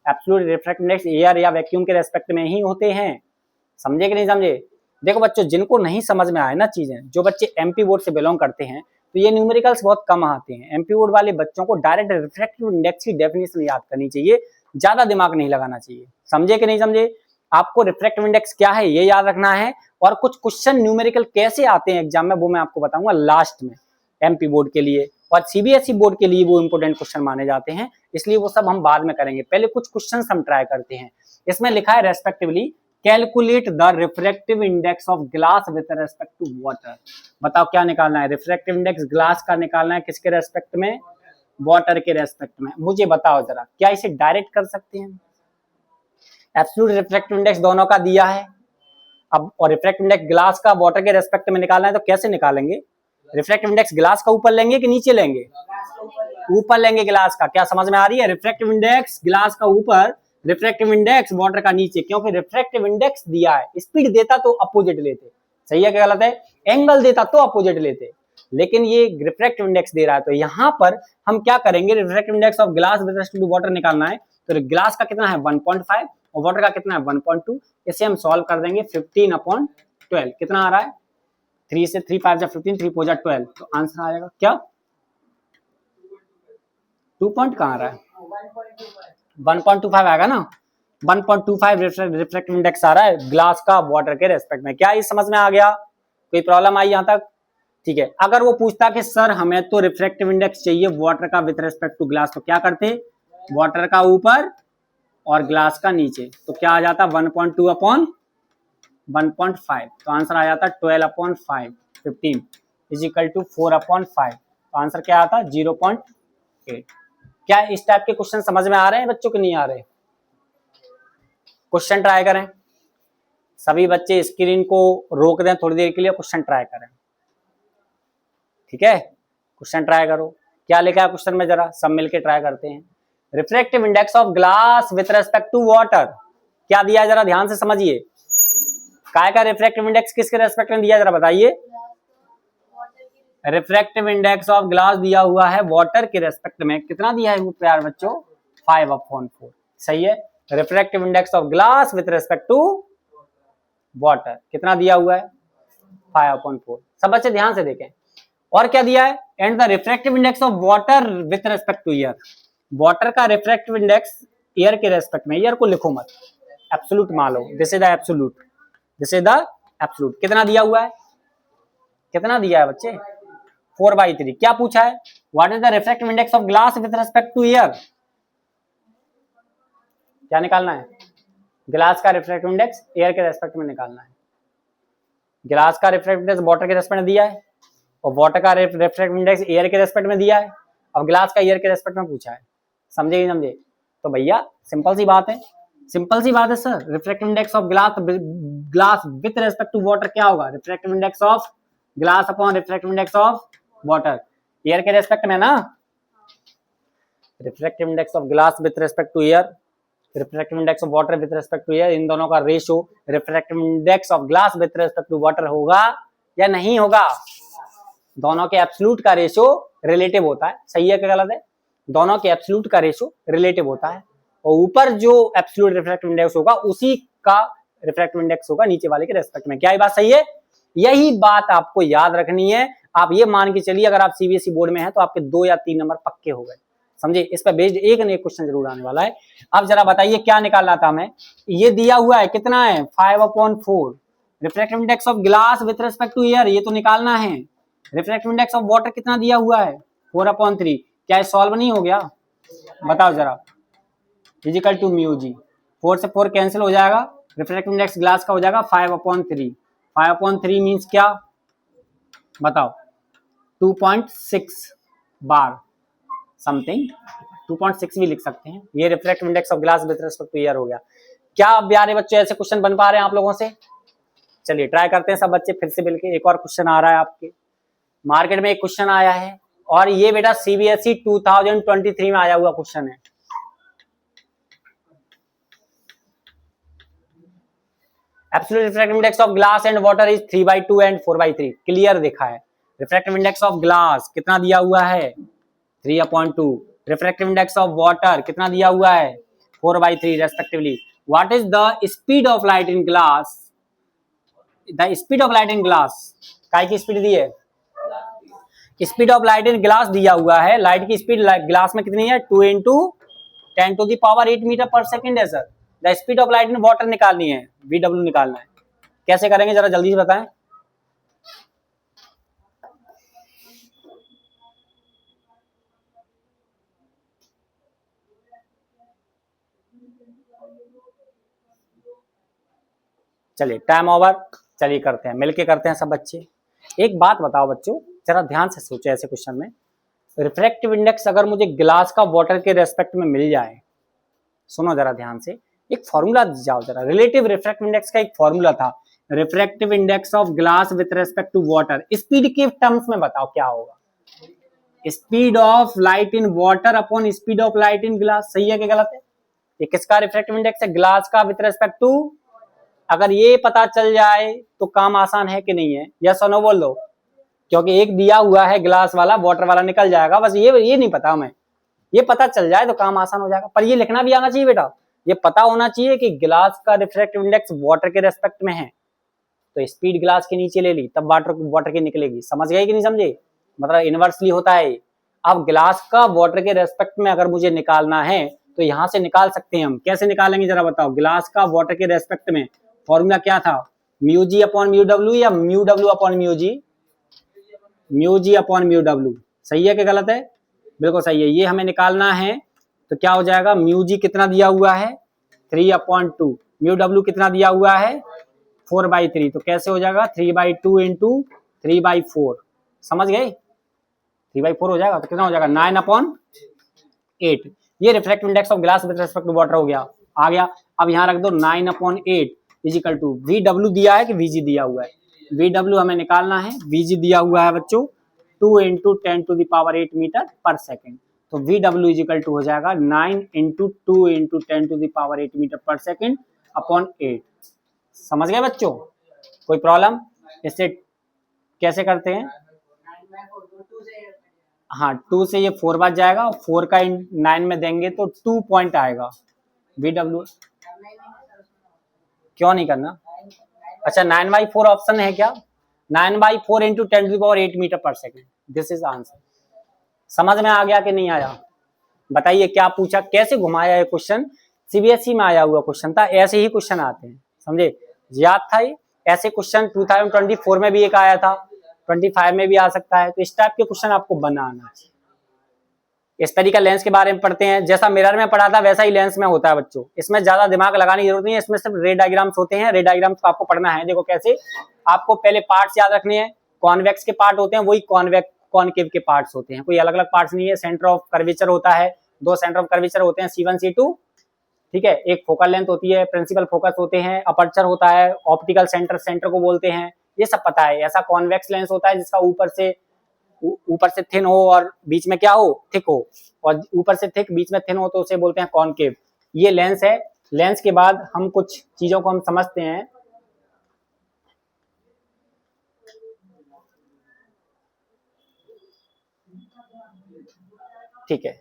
Absolute refractive index air या वैक्यूम के रेस्पेक्ट में ही होते हैं। समझे कि नहीं समझे? देखो बच्चों, जिनको नहीं समझ में आए ना चीजें, जो बच्चे एमपी बोर्ड से बिलोंग करते हैं तो ये न्यूमेरिकल्स बहुत कम आते हैं। एमपी बोर्ड वाले बच्चों को डायरेक्ट रिफ्रैक्टिव इंडेक्स की डेफिनेशन याद करनी चाहिए, ज्यादा दिमाग नहीं लगाना चाहिए। समझे कि नहीं समझे? आपको रिफ्रैक्टिव इंडेक्स क्या है ये याद रखना है, और कुछ क्वेश्चन न्यूमेरिकल कैसे आते हैं एग्जाम में वो मैं आपको बताऊंगा लास्ट में। एमपी बोर्ड के लिए और सीबीएसई बोर्ड के लिए वो इंपोर्टेंट क्वेश्चन माने जाते हैं, इसलिए वो सब हम बाद में करेंगे। पहले कुछ क्वेश्चन हम ट्राई करते हैं। इसमें लिखा है respectively calculate the refractive index of glass with respect to water. बताओ क्या निकालना है? रिफ्रैक्टिव इंडेक्स ग्लास का निकालना है, किसके रेस्पेक्ट में? वाटर के रेस्पेक्ट में। मुझे बताओ जरा, क्या इसे डायरेक्ट कर सकते हैं? एब्सोल्यूट रिफ्रैक्टिव इंडेक्स दोनों का दिया है, अब और रिफ्रैक्टिव इंडेक्स ग्लास का वाटर के रेस्पेक्ट में निकालना है, तो कैसे निकालेंगे? रिफ्रैक्टिव इंडेक्स ग्लास का ऊपर लेंगे कि नीचे लेंगे? ऊपर लेंगे ग्लास का। क्या समझ में आ रही है? रिफ्रैक्टिव इंडेक्स ग्लास का ऊपर, रिफ्रैक्टिव इंडेक्स वाटर का नीचे, क्योंकि रिफ्रैक्टिव इंडेक्स दिया है, स्पीड देता तो अपोजिट लेते, सही है क्या गलत है? एंगल देता तो अपोजिट लेते, लेकिन ये रिफ्रैक्टिव इंडेक्स दे रहा है, तो यहां पर हम क्या करेंगे? Refractive index of glass with respect to water निकालना है, तो ग्लास का कितना है? 1.5 और वाटर का कितना है? 1.2। इसे हम सॉल्व कर देंगे 15/12। कितना आ रहा है? 3 से 3 5 15, 3 4 12, तो आंसर आ जाएगा क्या? 2 पॉइंट कहाँ आ रहा है? 1.25 आएगा ना। 1.25 रिफ्रैक्टिव इंडेक्स आ रहा है ग्लास का वाटर के रेस्पेक्ट में। क्या ये समझ में आ गया? कोई प्रॉब्लम आई यहाँ तक? ठीक है। अगर वो पूछता कि सर हमें तो रिफ्रैक्टिव इंडेक्स चाहिए वाटर का विद रेस्पेक्ट टू ग्लास, तो क्या करते? वाटर का ऊपर और ग्लास का नीचे, तो क्या आ जाता? 1.2 अपॉन 1.5, तो आंसर आ जाता 12/5 15 इज इक्वल टू 4/5, तो आंसर क्या आता? 0.8। क्या इस टाइप के क्वेश्चन समझ में आ रहे हैं बच्चों के नहीं आ रहे? क्वेश्चन ट्राई करें, सभी बच्चे स्क्रीन को रोक दें थोड़ी देर के लिए, क्वेश्चन ट्राई करें, ठीक है? क्वेश्चन ट्राई करो। क्या लिखा है क्वेश्चन में, जरा सब मिलके ट्राई करते हैं। Refractive index of glass with respect to water, क्या दिया है जरा ध्यान से समझिए, काय का रिफ्रैक्टिव इंडेक्स किसके रेस्पेक्ट में दिया जरा बताइए, रिफ्रैक्टिव इंडेक्स ऑफ ग्लास दिया हुआ है वाटर के रेस्पेक्ट में, कितना दिया है वो प्यार बच्चों 5/4, सही है। Refractive index of glass with respect to water कितना दिया हुआ है 5/4, सब बच्चे ध्यान से देखें। और क्या दिया है, and the refractive index of water with respect to air, water का रिफ्रैक्टिव इंडेक्स एयर के रेस्पेक्ट में, एयर को लिखो मत, एब्सोल्यूट मान लो, this is the absolute, this is the absolute, कितना दिया हुआ है, कितना दिया है बच्चे 4/3। क्या पूछा है, what is the refractive index of glass with respect to air, क्या निकालना है, ग्लास का रिफ्रैक्टिव इंडेक्स एयर के रेस्पेक्ट में निकालना है। ग्लास का रिफ्रैक्टिव इंडेक्स वाटर के रेस्पेक्ट में दिया है और वाटर का रिफ्रैक्टिव इंडेक्स एयर के रेस्पेक्ट में दिया है, अब ग्लास का एयर के रेस्पेक्ट में पूछा है, समझे कि समझे, तो भैया सिंपल सी बात है, सिंपल सी बात है sir, refractive index of glass with respect to water क्या होगा, refractive index of glass upon refractive index of water, air के रेस्पेक्ट में ना, refractive index of glass with respect to air, refractive index of water with respect to air, इन दोनों का ratio refractive index of glass with respect to water होगा या नहीं होगा, दोनों के एब्सोल्यूट का रेशियो रिलेटिव होता है, सही है क्या गलत है, दोनों के एब्सोल्यूट का रेशियो रिलेटिव होता है, और ऊपर जो एब्सोल्यूट रिफ्रैक्टिव इंडेक्स होगा उसी का रिफ्रैक्टिव इंडेक्स होगा नीचे वाले के रेस्पेक्ट में, क्या ये बात सही है, यही बात आपको याद रखनी है। आप ये मान के चलिए अगर आप सीबीएसई बोर्ड में हैं तो आपके 2 या 3 नंबर पक्के हो गए, समझे, इस पर बेस्ड एक न एक क्वेश्चन जरूर आने वाला है। अब जरा बताइए क्या निकालना था हमें, ये दिया हुआ है कितना है 5/4, refractive index of glass with respect to air ये तो निकालना है, रिफ्रैक्टिव इंडेक्स ऑफ वाटर कितना दिया हुआ है 4/3, क्या ये सॉल्व नहीं हो गया, बताओ जरा, इजिकल टू म्यू जी, 4 से 4 कैंसिल हो जाएगा, रिफ्रैक्टिव इंडेक्स ग्लास का हो जाएगा 5/3, 5/3 मीन्स क्या बताओ 2.6 बार समथिंग, 2.6 भी लिख सकते हैं, ये refractive index of glass with respect to air हो गया। क्या प्यारे बच्चे ऐसे क्वेश्चन बन पा रहे हैं आप लोगों से, चलिए ट्राई करते हैं सब बच्चे फिर से मिलके, एक और क्वेश्चन आ रहा है आपके मार्केट में, एक क्वेश्चन आया है और ये बेटा सीबीएसई 2023 में आया हुआ क्वेश्चन है। Absolute refractive index of glass and water is 3/2 and 4/3, clear देखा है, रिफ्रैक्टिव इंडेक्स ऑफ ग्लास कितना दिया हुआ है 3/2, रिफ्रैक्टिव इंडेक्स ऑफ वाटर कितना दिया हुआ है 4/3 respectively. What is the speed of light in glass, the speed of light in glass, काय की स्पीड दी है, speed of light in glass दिया हुआ है, लाइट की स्पीड ग्लास में कितनी है 2 × 10⁸ मीटर पर सेकंड है sir, the speed of light in water निकालनी है, VW निकालना है, कैसे करेंगे जरा जल्दी से बताएं, चलिए टाइम ओवर, चलिए करते हैं मिलके करते हैं सब बच्चे। एक बात बताओ बच्चों जरा ध्यान से सोचो, ऐसे क्वेश्चन में रिफ्रैक्टिव इंडेक्स अगर मुझे ग्लास का वाटर के रेस्पेक्ट में मिल जाए, सुनो जरा ध्यान से, एक फॉर्मूला जाओ जरा, रिलेटिव रिफ्रैक्टिव इंडेक्स का एक फॉर्मूला था, refractive index of glass with respect to water, speed के टर्म्स में बताओ क्या होगा, speed of light in water upon speed of light in glass, सही है कि गलत है, ये किसका रिफ्रैक्टिव इंडेक्स है ग्लास का विथ रेस्पेक्ट टू, अगर ये पता चल जाए तो काम आसान है कि नहीं है, यस और नो बोल दो, क्योंकि एक दिया हुआ है ग्लास वाला वाटर वाला निकल जाएगा, बस ये नहीं पता हमें, ये पता चल जाए तो काम आसान हो जाएगा, पर ये लिखना भी आना चाहिए बेटा, ये पता होना चाहिए कि ग्लास का रिफ्रैक्टिव इंडेक्स वाटर के रेस्पेक्ट में है, तो स्पीड ग्लास के नीचे ले ली तब वाटर की निकलेगी, समझ गए कि नहीं समझे, मतलब इनवर्सली होता है। अब ग्लास का वाटर के रेस्पेक्ट में अगर मुझे निकालना है तो यहां से निकाल सकते हैं हम, कैसे निकालेंगे जरा बताओ, ग्लास का वाटर के रेस्पेक्ट में फॉर्मूला क्या था, mu G upon mu W या mu W upon mu G, mu G upon mu W, सही है कि गलत है, बिल्कुल सही है, ये हमें निकालना है, तो क्या हो जाएगा म्यू जी कितना दिया हुआ है 3/2, म्यू डब्ल्यू कितना दिया हुआ है 4/3, तो कैसे हो जाएगा 3/2 × 3/4, समझ गए, 3/4 हो जाएगा, तो कितना हो जाएगा 9/8, ये refractive index of glass with respect to water हो गया, आ गया। अब यहाँ रख दो 9/8 इजिकल टू VW दिया है कि VG दिया हुआ है, VW हमें निकालना है, VG दिया हुआ है बच्चों 2 × 10⁸ मीटर पर सेकेंड, तो VW इजिकल टू हो जाएगा 9 × 2 × 10⁸ मीटर पर सेकेंड, अपॉन 8। समझ गए बच्चों? कोई प्रॉब्लम? इससे कैसे करते हैं? हाँ 2 से ये 4 बच जाएगा, 4 का 9 में देंगे तो 2 पॉइंट आएगा VW। क्यों नहीं करना? अच्छा 9/4 ऑप्शन है क्या? 9/4 इंटू 10⁸ मीटर पर सेकेंड, दिस इज आंसर। समझ में आ गया कि नहीं आया? बताइए क्या पूछा, कैसे घुमाया ये क्वेश्चन? सीबीएसई में आया हुआ क्वेश्चन था, ऐसे ही क्वेश्चन आते हैं, समझे? याद था ये? ऐसे क्वेश्चन 2024 में भी एक आया था, 25 में भी आ सकता है। तो इस टाइप के क्वेश्चन आपको बनाना चाहिए। इस तरीका लेंस के बारे में पढ़ते हैं, जैसा मिरर में पढ़ा था वैसा ही लेंस में होता है बच्चों। इसमें ज्यादा दिमाग लगाने की जरूरत नहीं है, इसमें सिर्फ रे डायग्राम्स होते हैं। रे डायग्राम्स को आपको पढ़ना है। देखो कैसे, आपको पहले पार्ट्स याद रखने हैं। कॉन्वेक्स के पार्ट होते हैं, वही कॉनकेव के पार्ट्स होते हैं, कोई अलग अलग पार्ट्स नहीं है। सेंटर ऑफ कर्वेचर होता है, 2 सेंटर ऑफ कर्वेचर होते हैं, C1 C2, ठीक है। एक फोकल लेंथ होती है, प्रिंसिपल फोकस होते हैं, अपर्चर होता है, ऑप्टिकल सेंटर को बोलते हैं, ये सब पता है। ऐसा कॉन्वेक्स लेंस होता है जिसका ऊपर से थिन हो और बीच में क्या हो, थिक हो, और ऊपर से थिक बीच में थिन हो तो उसे बोलते हैं कॉनकेव। ये लेंस है। लेंस के बाद हम कुछ चीजों को हम समझते हैं। ठीक है,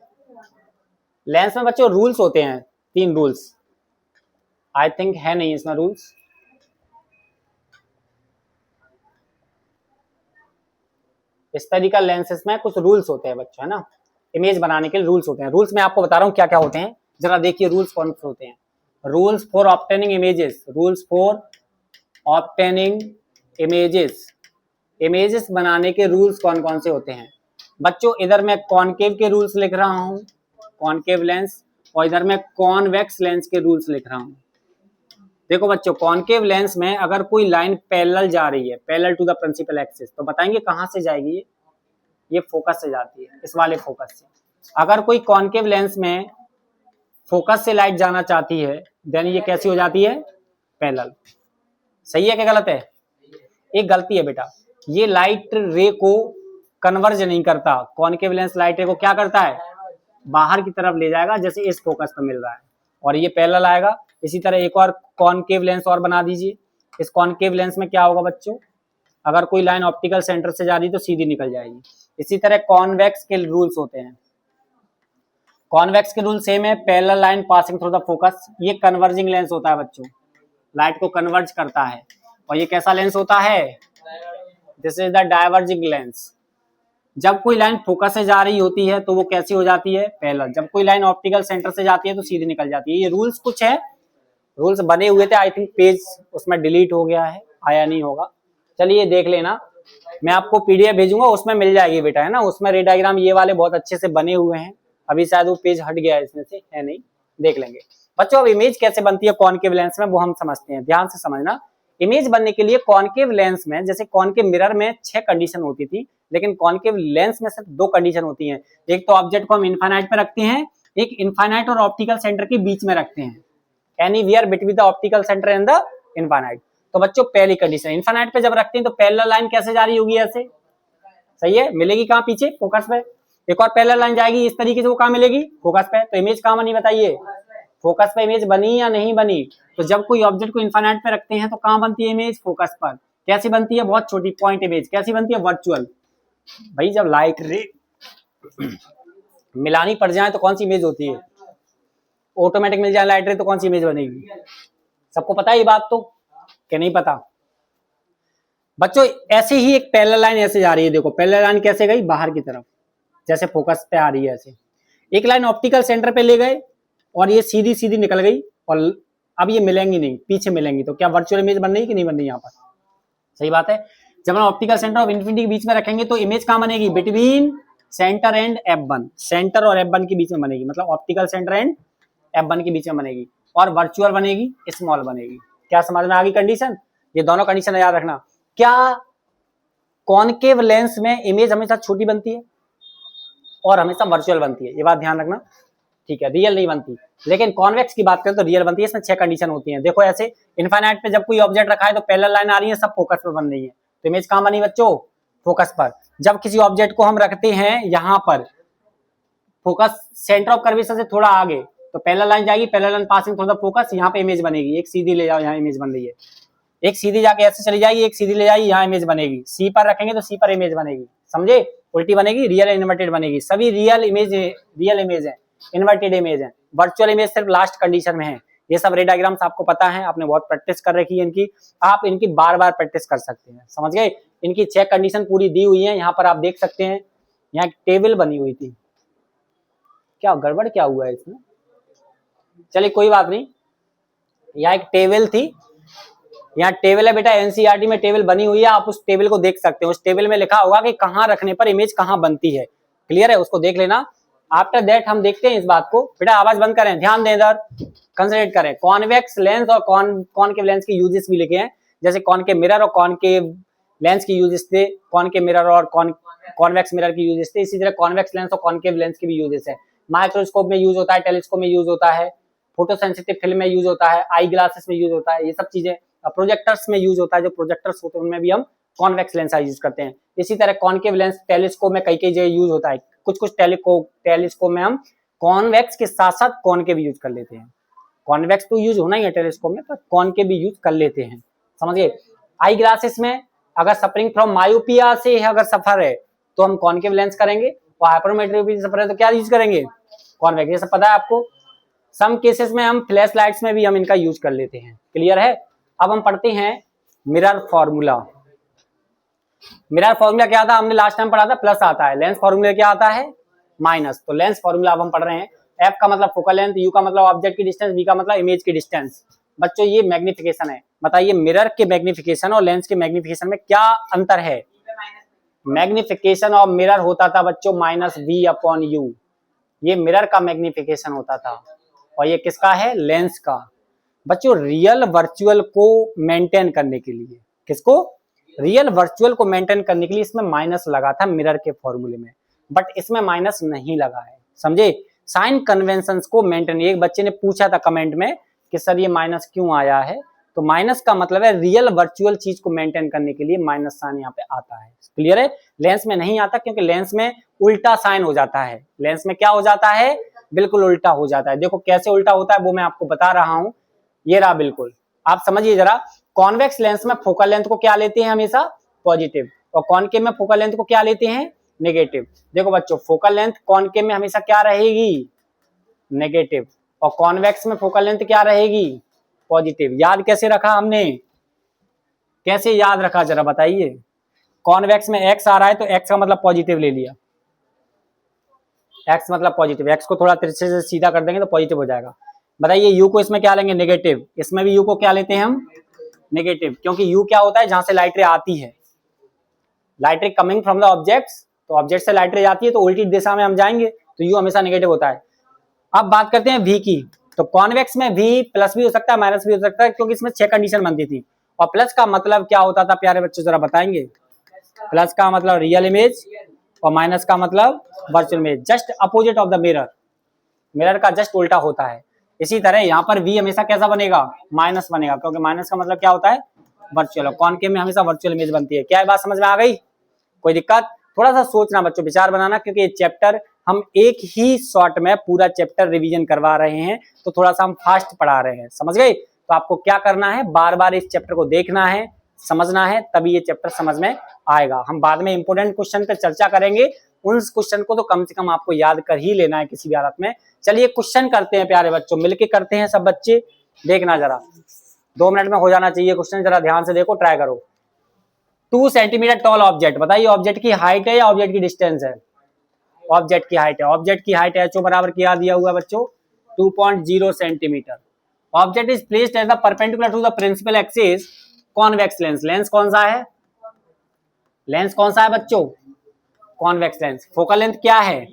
लेंस में बच्चों रूल्स होते हैं, 3 रूल्स। आई थिंक है नहीं इसमें रूल्स। इस तरीका लेंसेस में कुछ रूल्स होते हैं बच्चों, है ना। इमेज बनाने के लिए रूल्स होते हैं। रूल्स में आपको बता रहा हूँ क्या क्या होते हैं, जरा देखिए रूल्स कौन से होते हैं। Rules for obtaining images, rules for obtaining images, images बनाने के रूल्स कौन कौन से होते हैं बच्चों। इधर मैं कॉनकेव के रूल्स लिख रहा हूँ, कॉनकेव लेंस, और इधर मैं कॉन्वेक्स लेंस के रूल्स लिख रहा हूँ। देखो बच्चों, कॉनकेव लेंस में अगर कोई लाइन पैरेलल जा रही है, parallel to the principal axis, तो बताएंगे कहां से जाएगी? ये फोकस से जाती है, इस वाले फोकस से। अगर कोई कॉनकेव लेंस में फोकस से लाइट जाना चाहती है, देन ये कैसी हो जाती है? पैरेलल। सही है क्या गलत है? एक गलती है बेटा, ये लाइट रे को कन्वर्ज नहीं करता। कॉनकेव लेंस लाइट रे को क्या करता है? बाहर की तरफ ले जाएगा, जैसे इस फोकस पर मिल रहा है, और ये पैरेलल आएगा। इसी तरह एक और कॉनकेव लेंस और बना दीजिए। इस कॉनकेव लेंस में क्या होगा बच्चों? अगर कोई लाइन ऑप्टिकल सेंटर से जा रही तो सीधी निकल जाएगी। इसी तरह कॉन्वेक्स के रूल्स होते हैं। कॉन्वेक्स के रूल सेम है, parallel line passing through the focus. ये कन्वर्जिंग लेंस होता है बच्चों, लाइट को कन्वर्ज करता है। और ये कैसा लेंस होता है? This is the diverging lens. जब कोई लाइन फोकस से जा रही होती है तो वो कैसी हो जाती है? पैरेलल। जब कोई लाइन ऑप्टिकल सेंटर से जाती है तो सीधी निकल जाती है। ये रूल्स कुछ है, रूल्स बने हुए थे। आई थिंक पेज उसमें डिलीट हो गया है, आया नहीं होगा। चलिए देख लेना, मैं आपको PDF भेजूंगा, उसमें मिल जाएगी बेटा, है ना। उसमें रे डायग्राम ये वाले बहुत अच्छे से बने हुए हैं। अभी शायद वो पेज हट गया है इसमें से, है नहीं, देख लेंगे बच्चों। अब इमेज कैसे बनती है कॉनकेव लेंस में, वो हम समझते हैं। ध्यान से समझना। इमेज बनने के लिए कॉनकेव लेंस में, जैसे कॉनकेव मिरर में 6 कंडीशन होती थी, लेकिन कॉनकेव लेंस में सिर्फ 2 कंडीशन होती हैं। एक तो ऑब्जेक्ट को हम इनफाइनाइट पे रखते हैं, एक इनफाइनाइट और ऑप्टिकल सेंटर के बीच में रखते हैं, anywhere between the optical centre and the infinite. तो बच्चों पहली कंडीशन, इनफाइनाइट पे जब रखते हैं तो पैरेलल लाइन कैसे जा रही होगी? ऐसे, सही है। मिलेगी कहाँ? पीछे फोकस पे। एक और पैरेलल लाइन जाएगी इस तरीके से, वो कहाँ मिलेगी? फोकस पे। तो इमेज कहाँ बनी बताइए? फोकस पे इमेज बनी या नहीं बनी? तो जब कोई ऑब्जेक्ट को इनफाइनाइट पे रखते हैं तो कहाँ बनती है इमेज? फोकस पर। कैसी बनती है? बहुत छोटी पॉइंट इमेज। कैसी बनती है? वर्चुअल। भाई जब लाइट रे मिलानी पड़ जाए तो कौन सी इमेज होती है? ऑटोमेटिक मिल जाए लाइट रे तो कौन सी इमेज बनेगी? सबको पता है ये बात तो, क्या नहीं पता बच्चों? ऐसे ही एक पैरेलल लाइन ऐसे जा रही है, देखो पैरेलल लाइन कैसे गई? बाहर की तरफ, जैसे फोकस पे आ रही है ऐसे। एक लाइन ऑप्टिकल सेंटर पे ले गए और ये सीधी सीधी निकल गई, और अब ये मिलेंगी नहीं, पीछे मिलेंगी। तो क्या वर्चुअल इमेज बन रही कि नहीं बन रही यहाँ पर? सही बात है। जब हम ऑप्टिकल सेंटर और इन्फिनिटी के बीच में रखेंगे तो इमेज कहाँ बनेगी? Between centre and F1, centre और F1 के बीच में बनेगी, मतलब ऑप्टिकल सेंटर एंड F1 के बीच में बनेगी, और वर्चुअल बनेगी, स्मॉल बनेगी। क्या समझ में आ गई कंडीशन? ये दोनों कंडीशन याद रखना। क्या कॉनकेव लेंस में इमेज हमेशा छोटी बनती है और हमेशा वर्चुअल बनती है? ये बात ध्यान रखना, ठीक है। रियल नहीं बनती, लेकिन कॉन्वेक्स की बात करें तो रियल बनती है। इसमें 6 कंडीशन होती हैं। देखो ऐसे, इनफाइनाइट पे जब कोई ऑब्जेक्ट रखा है तो पैरेलल लाइन आ रही है, सब फोकस पर बन रही है, तो इमेज कहाँ बनी बच्चों? फोकस पर। जब किसी ऑब्जेक्ट को हम रखते हैं यहाँ पर, फोकस सेंटर ऑफ कर्वेचर से थोड़ा आगे, तो पहला लाइन जाएगी, पहला line passing through the focus, यहाँ पे इमेज बनेगी, एक सीधी ले जाओ, यहाँ इमेज बन रही है, एक सीधी जाके ऐसे चली जाएगी, एक सीधी ले जाएगी, यहाँ इमेज बनेगी, सी पर रखेंगे तो सी पर इमेज बनेगी, समझे, उल्टी बनेगी, रियल इन्वर्टेड बनेगी, सभी रियल इमेज है, इन्वर्टेड इमेज है, वर्चुअल इमेज सिर्फ लास्ट कंडीशन में है। ये सब रे डायग्राम्स आपको पता है, आपने बहुत प्रैक्टिस कर रखी है इनकी, आप इनकी बार बार प्रैक्टिस कर सकते हैं, समझ गए। इनकी 6 कंडीशन पूरी दी हुई है, यहाँ पर आप देख सकते हैं, यहाँ एक टेबल बनी हुई थी, क्या गड़बड़ क्या हुआ है इसमें, चलिए कोई बात नहीं, यहाँ एक टेबल थी, यहाँ टेबल है बेटा, एनसीईआरटी में टेबल बनी हुई है, आप उस टेबल को देख सकते हैं, उस टेबल में लिखा होगा कि कहाँ रखने पर इमेज कहाँ बनती है, क्लियर है, उसको देख लेना। आफ्टर दैट हम देखते हैं इस बात को, बेटा आवाज बंद करें, ध्यान दें इधर, कंसंट्रेट करें। कॉन्वेक्स लेंस और कॉनकेव लेंस के यूजेस भी लिखे हैं, जैसे कॉनकेव मिरर और कॉनकेव लेंस के यूजेस थे, कॉनकेव मिरर और कॉन्वेक्स मिरर के यूजेस थे, इसी तरह कॉन्वेक्स लेंस और कॉनकेव लेंस के भी यूजेस है। माइक्रोस्कोप में यूज होता है, टेलीस्कोप में यूज होता है, फोटो सेंसिटिव फिल्म में यूज होता है, आई ग्लासेस में यूज होता है, ये सब चीजें। प्रोजेक्टर्स में यूज होता है, जो प्रोजेक्टर्स होते हैं उनमें भी हम कॉन्वेक्स लेंस यूज करते हैं। इसी तरह कॉनकेव लेंस टेलीस्कोप में कई जगह यूज होता है, कुछ टेलीस्कोप में हम कॉन्वेक्स के साथ साथ कॉनकेव यूज कर लेते हैं। कॉन्वेक्स तो यूज होना ही है टेलीस्कोप में, पर कॉनकेव भी यूज कर लेते हैं, समझ गए। आई ग्लासेस में अगर सफरिंग फ्रॉम मायोपिया से अगर सफर है तो हम कॉनकेव लेंस करेंगे, और हाइपरमेट्रोपी से सफर है तो क्या यूज करेंगे, कॉन्वेक्स, ये सब पता है आपको। सम केसेस में हम फ्लैश लाइट्स में भी हम इनका यूज कर लेते हैं, क्लियर है। अब हम पढ़ते हैं मिरर फॉर्मूला। मिरर फॉर्मूला क्या था, हमने लास्ट टाइम पढ़ा था, प्लस आता है, लेंस फॉर्मूला क्या आता है, माइनस। तो लेंस फॉर्मूला अब हम पढ़ रहे हैं। एफ का मतलब फोकल लेंथ, यू का मतलब ऑब्जेक्ट की डिस्टेंस, वी का मतलब इमेज की डिस्टेंस। बच्चों ये मैग्निफिकेशन है, बताइए मिरर के मैग्निफिकेशन और लेंस के मैग्निफिकेशन में क्या अंतर है। मैग्निफिकेशन ऑफ मिरर होता था बच्चों -v/u, ये मिरर का मैग्निफिकेशन होता था, और ये किसका है, लेंस का। बच्चों रियल वर्चुअल को मेंटेन करने के लिए, किसको, रियल वर्चुअल को मेंटेन करने के लिए इसमें माइनस लगा था मिरर के फॉर्मूले में, बट इसमें माइनस नहीं लगा है, समझे। साइन कन्वेंशंस को मेंटेन, एक बच्चे ने पूछा था कमेंट में कि सर ये माइनस क्यों आया है, तो माइनस का मतलब है रियल वर्चुअल चीज को मेंटेन करने के लिए माइनस साइन यहाँ पे आता है, क्लियर है। लेंस में नहीं आता, क्योंकि लेंस में उल्टा साइन हो जाता है, लेंस में क्या हो जाता है, बिल्कुल उल्टा हो जाता है। देखो कैसे उल्टा होता है वो मैं आपको बता रहा हूं, ये रहा बिल्कुल, आप समझिए जरा। कॉन्वेक्स लेंस में फोकल लेंथ को क्या लेते हैं हमेशा, पॉजिटिव, और कॉनकेव में फोकल लेंथ को क्या लेते हैं, नेगेटिव। देखो बच्चों फोकल लेंथ कॉनकेव में हमेशा क्या रहेगी, नेगेटिव, और कॉन्वेक्स में फोकल लेंथ क्या रहेगी, पॉजिटिव। याद कैसे रखा हमने, कैसे याद रखा जरा बताइए। कॉन्वेक्स में एक्स आ रहा है तो एक्स का मतलब पॉजिटिव ले लिया, एक्स मतलब पॉजिटिव, एक्स को थोड़ा तिरछे से सीधा कर देंगे तो पॉजिटिव हो जाएगा। बताइए यू को इसमें क्या लेंगे, नेगेटिव, इसमें भी यू को क्या लेते हैं हम, नेगेटिव, क्योंकि यू क्या होता है, जहां से लाइट रे आती है, light ray coming from the objects, तो ऑब्जेक्ट से लाइट रे जाती है तो उल्टी दिशा में हम जाएंगे, तो यू हमेशा नेगेटिव होता है। अब बात करते हैं वी की, तो कॉन्वेक्स में वी प्लस भी हो सकता है माइनस भी हो सकता है, क्योंकि इसमें 6 कंडीशन बनती थी। और प्लस का मतलब क्या होता था प्यारे बच्चों, जरा बताएंगे। प्लस का मतलब रियल इमेज, और माइनस का मतलब virtual image, just opposite of the mirror, mirror का जस्ट उल्टा होता है। इसी तरह यहाँ पर वी हमेशा कैसा बनेगा, माइनस बनेगा, क्योंकि माइनस का मतलब क्या होता है, वर्चुअल, और कॉनकेव में हमेशा वर्चुअल इमेज बनती है। क्या ये बात समझ में आ गई, कोई दिक्कत, थोड़ा सा सोचना बच्चों, विचार बनाना, क्योंकि ये चैप्टर हम एक ही शॉर्ट में पूरा चैप्टर रिवीजन करवा रहे हैं, तो थोड़ा सा हम फास्ट पढ़ा रहे हैं, समझ गए। तो आपको क्या करना है, बार बार इस चैप्टर को देखना है, समझना है, तभी ये चैप्टर समझ में आएगा। हम बाद में इंपोर्टेंट क्वेश्चन पे चर्चा करेंगे, उन क्वेश्चन को तो कम से कम आपको याद कर ही लेना है किसी भी हालत में। चलिए क्वेश्चन करते हैं प्यारे बच्चों, मिलके करते हैं सब बच्चे, देखना जरा 2 मिनट में हो जाना चाहिए क्वेश्चन, जरा ध्यान से देखो, ट्राई करो। 2 सेंटीमीटर टॉल ऑब्जेक्ट, बताइए ऑब्जेक्ट की हाइट है या ऑब्जेक्ट की डिस्टेंस है, ऑब्जेक्ट की हाइट है, ऑब्जेक्ट की हाइट एचओ बराबर क्या दिया हुआ है बच्चों, 2.0 centimetre. Object is placed as the perpendicular to the principal axis convex lens, lens कौन सा है, लेंस कौन सा है बच्चों, कॉन्वेक्स लेंस। फोकल लेंथ क्या है,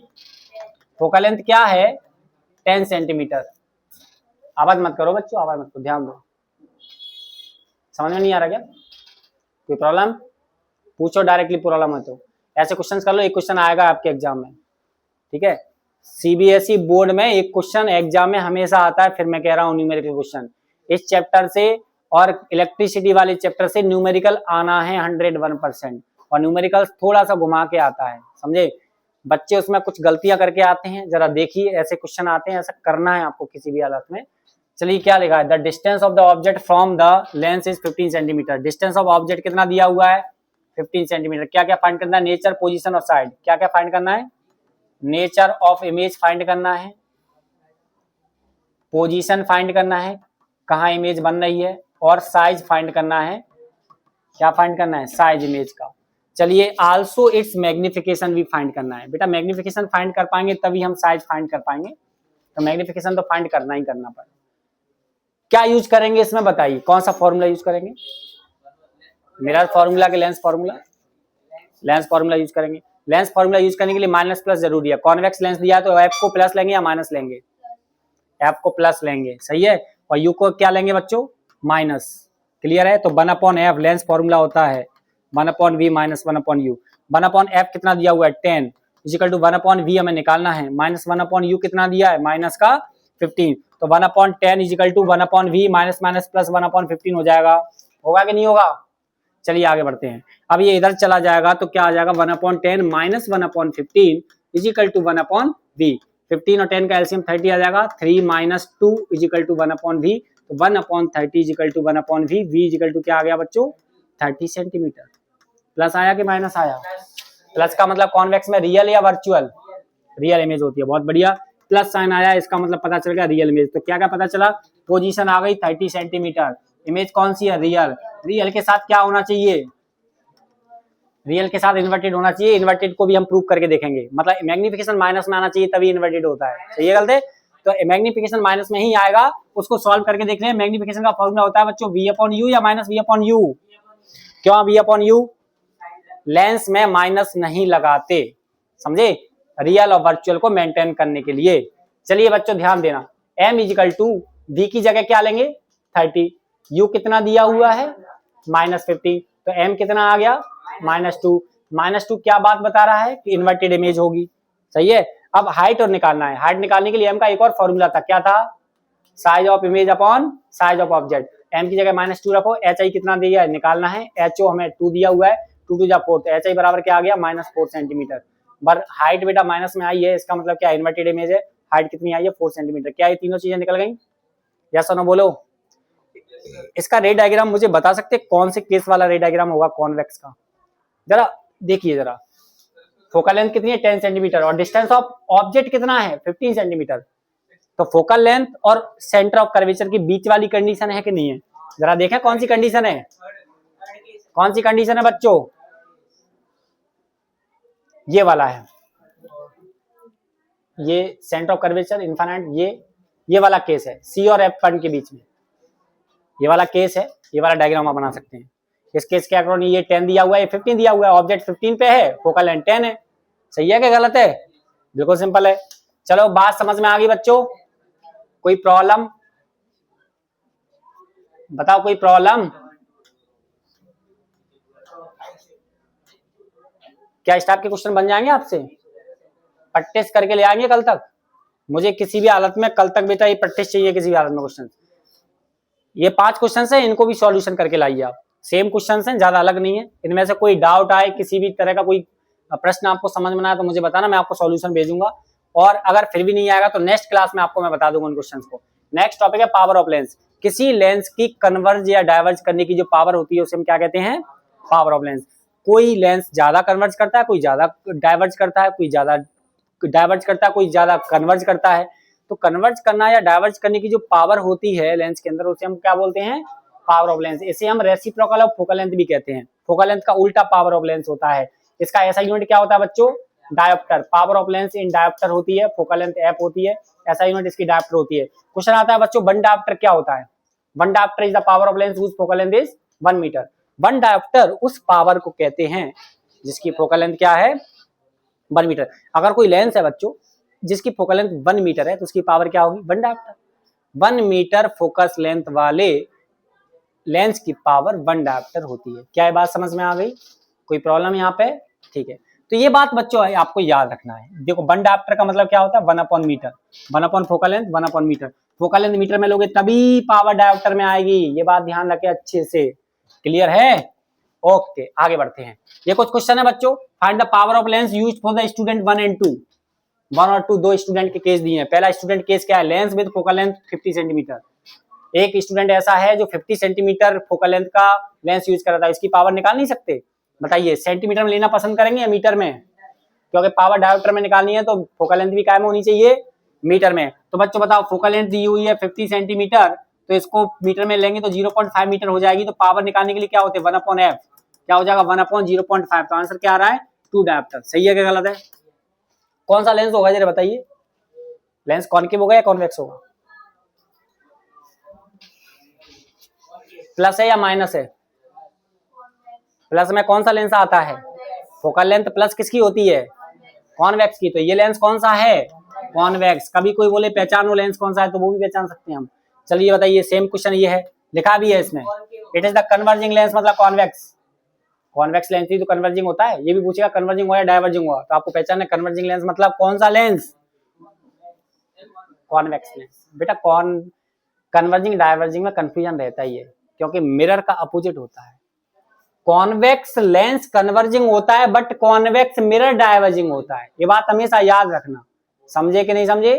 फोकल लेंथ क्या है, 10 सेंटीमीटर। आवाज मत करो बच्चों, आवाज मत करो, ध्यान दो, समझ में नहीं आ रहा क्या, कोई प्रॉब्लम पूछो डायरेक्टली, प्रॉब्लम है तो ऐसे क्वेश्चन कर लो, एक क्वेश्चन आएगा आपके एग्जाम में, ठीक है। सीबीएसई बोर्ड में एक क्वेश्चन एग्जाम में हमेशा आता है, फिर मैं कह रहा हूँ न्यूमेरिकल क्वेश्चन इस चैप्टर से और इलेक्ट्रिसिटी वाले चैप्टर से न्यूमेरिकल आना है 101%, और न्यूमेरिकल थोड़ा सा घुमा के आता है, समझे। बच्चे उसमें कुछ गलतियां करके आते हैं, जरा देखिए ऐसे क्वेश्चन आते हैं, ऐसा करना है आपको किसी भी हालत में। चलिए क्या लिखा है, the distance of the object from the lens is 15 centimetre. Distance of object कितना दिया हुआ है, 15 सेंटीमीटर। क्या क्या फाइंड करना है, नेचर, पोजीशन और साइड। क्या क्या फाइंड करना है, नेचर ऑफ इमेज फाइंड करना है, पोजीशन फाइंड करना है, कहाँ इमेज बन रही है, और साइज फाइंड करना है। क्या फाइंड करना है, साइज इमेज का। चलिए आल्सो इट्स मैग्निफिकेशन भी फाइंड करना है। बेटा मैग्निफिकेशन फाइंड कर पाएंगे तभी हम साइज फाइंड कर पाएंगे, तो मैग्निफिकेशन तो फाइंड करना ही करना पड़ेगा। क्या यूज करेंगे इसमें बताइए, कौन सा फॉर्मूला यूज करेंगे, मिरर फॉर्मूला के lens formula, lens formula use करेंगे। लेंस फॉर्मूला यूज करने के लिए माइनस प्लस जरूरी है। कॉन्वेक्स लेंस दिया है तो एफ को प्लस लेंगे या माइनस लेंगे, एफ को प्लस लेंगे, सही है। और यू को क्या लेंगे बच्चों, माइनस। क्लियर है, तो 1/f लेंस फॉर्मूला होता है 1/v माइनस 1/u। 1/f कितना दिया हुआ है 10 इजिकल टू 1/v हमें निकालना है, माइनस 1/u कितना दिया है माइनस का 15, तो 1/10 is equal to 1/v minus minus plus 1/15 हो जाएगा। होगा कि नहीं होगा, चलिए आगे बढ़ते हैं। अब ये इधर चला जाएगा तो क्या आ जाएगा 1/10 माइनस 1/15 इजिकल टू 1/v। 15 और 10 का एलसीएम 30 आ जाएगा, 3 माइनस 2 इजिकल टू 1/v, तो 1/30 is equal to 1/v, v is equal to क्या आ गया बच्चों 30 सेंटीमीटर। प्लस आया कि माइनस आया, प्लस का मतलब कॉन्वेक्स में रियल या वर्चुअल, रियल इमेज होती है, बहुत बढ़िया। प्लस साइन आया, इसका मतलब पता चल गया रियल इमेज। तो क्या क्या पता चला, पोजीशन आ गई 30 सेंटीमीटर, इमेज कौन सी है रियल, रियल के साथ क्या होना चाहिए, रियल के साथ इन्वर्टेड होना चाहिए। इन्वर्टेड को भी हम प्रूव करके देखेंगे, मतलब मैग्निफिकेशन माइनस में आना चाहिए तभी इन्वर्टेड होता है, सही है गलत है, तो मैग्निफिकेशन माइनस में ही आएगा, उसको सॉल्व करके देख रहे हैं। मैग्निफिकेशन का फॉर्मूला होता है बच्चों v/u या माइनस v/u। क्यों v/u, लेंस में माइनस नहीं लगाते, समझे, रियल और वर्चुअल को मेंटेन करने के लिए। चलिए बच्चों ध्यान देना, m इजिकल टू v की जगह क्या लेंगे 30, u कितना दिया हुआ है -15, तो m कितना आ गया -2। -2 क्या बात बता रहा है कि इन्वर्टेड इमेज होगी, सही है। अब हाइट और निकालना है, हाइट निकालने के लिए m का एक और फॉर्मूला था, क्या था, size of image upon size of object. m की जगह -2 रखो, hi कितना दिया है निकालना है, ho हमें 2 दिया हुआ है, 2 2 जा 4, तो hi बराबर क्या आ गया -4 सेंटीमीटर। पर हाइट बेटा माइनस में आई है, इसका मतलब क्या इन्वर्टेड इमेज है, हाइट कितनी आई है 4 सेंटीमीटर। क्या ये तीनों चीजें निकल गई, यस और नो बोलो। इसका रे डायग्राम मुझे बता सकते कौन से केस वाला रे डायग्राम होगा कॉन्वेक्स का, जरा देखिए जरा। फोकल लेंथ कितनी है 10 सेंटीमीटर और डिस्टेंस ऑफ ऑब्जेक्ट कितना है 15 सेंटीमीटर, तो फोकल लेंथ और सेंटर ऑफ कर्वेचर के बीच वाली कंडीशन है कि नहीं है, जरा देखें कौन सी कंडीशन है, कौन सी कंडीशन है बच्चों, ये वाला है, ये सेंटर ऑफ कर्वेचर इनफाइनाइट, ये वाला केस है सी और एफ पॉइंट के बीच में, ये वाला केस है, ये वाला डायग्राम आप बना सकते हैं। इस केस के अकॉर्डिंग ये 10 दिया हुआ है, 15 दिया हुआ है, ऑब्जेक्ट 15 पे है, फोकल लेंथ 10 है, सही है क्या गलत है, बिल्कुल सिंपल है। चलो बात समझ में आ गई बच्चों, कोई प्रॉब्लम बताओ, कोई प्रॉब्लम, क्या इस टाइप के क्वेश्चन बन जाएंगे आपसे, प्रैक्टिस करके ले आएंगे कल तक, मुझे किसी भी हालत में कल तक बेटा ये प्रैक्टिस चाहिए, किसी भी हालत में क्वेश्चन। ये 5 क्वेश्चन है, इनको भी सॉल्यूशन करके लाइए आप, सेम क्वेश्चन है, ज्यादा अलग नहीं है। इनमें से कोई डाउट आए, किसी भी तरह का कोई प्रश्न आपको समझ में आए तो मुझे बताना, मैं आपको सॉल्यूशन भेजूंगा, और अगर फिर भी नहीं आएगा तो नेक्स्ट क्लास में आपको मैं बता दूंगा उन क्वेश्चंस को। नेक्स्ट टॉपिक है पावर ऑफ लेंस। किसी लेंस की कन्वर्ज या डाइवर्ज करने की जो पावर होती है उसे हम क्या कहते हैं, पावर ऑफ लेंस। कोई लेंस ज्यादा कन्वर्ज करता है, कोई ज्यादा डाइवर्ज करता है, कोई ज्यादा डाइवर्ज करता है, कोई ज्यादा कन्वर्ज करता है। तो कन्वर्ज करना या डाइवर्ज करने की जो पावर होती है लेंस के अंदर उसे हम क्या बोलते हैं, पावर ऑफ लेंस। इसे हम रेसिप्रोकल ऑफ फोकल लेंथ भी कहते हैं। फोकल लेंथ का उल्टा पावर ऑफ लेंस होता है। इसका ऐसा यूनिट क्या होता है बच्चों, dioptre. Power of lens in dioptre होती है, फोकल लेंथ एफ होती है, ऐसा यूनिट इसकी डायोप्टर होती है। क्वेश्चन आता है बच्चों वन डायोप्टर क्या होता है, one dioptre is the power of lens whose focal length is 1 metre. One dioptre उस पावर को कहते हैं जिसकी फोकल लेंथ क्या है 1 मीटर। अगर कोई लेंस है बच्चों जिसकी फोकल लेंथ 1 मीटर है तो उसकी पावर क्या होगी 1 डायोप्टर। 1 मीटर फोकस लेंथ वाले लेंस की पावर 1 डायोप्टर होती है। क्या ये बात समझ में आ गई, कोई प्रॉब्लम यहाँ पे, ठीक है। तो ये बात बच्चों है आपको याद रखना है। देखो 1 डायोप्टर का मतलब क्या होता है 1 metre, 1 focal length 1 metre. Focal length metre में लोगे तभी पावर डायोप्टर में आएगी, ये बात ध्यान रखे अच्छे से, क्लियर है। ओके आगे बढ़ते हैं। ये कुछ क्वेश्चन है बच्चों। Find the power of lens used for the student 1 and 2। 1 और 2 दो स्टूडेंट के केस दिए हैं। पहला स्टूडेंट केस क्या है, lens with focal length 50 centimetre. एक स्टूडेंट ऐसा है जो 50 सेंटीमीटर फोकल लेंथ का लेंस यूज कर रहा था, इसकी पावर निकाल नहीं सकते? बताइए सेंटीमीटर में लेना पसंद करेंगे या मीटर में? क्योंकि पावर डायोप्टर में निकालनी है तो फोकल लेंथ भी कायम होनी चाहिए मीटर में। तो बच्चों बताओ फोकल लेंथ दी हुई है 50 सेंटीमीटर, तो इसको मीटर में लेंगे तो 0.5 मीटर हो जाएगी। तो पावर निकालने के लिए क्या होते हैं 1/f, क्या हो जाएगा 1/0.5। तो आंसर क्या आ रहा है 2 डायोप्टर। सही है क्या गलत है? कौन सा लेंस होगा जरा बताइए, लेंस कॉनकेव होगा या कॉन्वेक्स होगा? प्लस है या माइनस है? प्लस में कौन सा लेंस आता है? फोकल लेंथ प्लस किसकी होती है? कॉन्वेक्स की। तो ये लेंस कौन सा है? कॉन्वेक्स। कभी कोई बोले पहचानो लेंस कौन सा है तो वो भी पहचान सकते हैं हम। चलिए बताइए, सेम क्वेश्चन ये है, लिखा भी है इसमें, it is the converging lens, मतलब कॉन्वेक्स। कॉन्वेक्स लेंस ही तो कन्वर्जिंग होता है। ये भी पूछेगा कन्वर्जिंग हुआ या डाइवर्जिंग हुआ, तो आपको पहचानना है कन्वर्जिंग लेंस मतलब कौन सा लेंस? Convex lens. बेटा कन्वर्जिंग डाइवर्जिंग में कंफ्यूजन रहता ही है, क्योंकि मिरर का अपोजिट होता है। कॉन्वेक्स लेंस कन्वर्जिंग होता है बट कॉन्वेक्स मिरर डाइवर्जिंग होता है। ये बात हमेशा याद रखना। समझे कि नहीं समझे?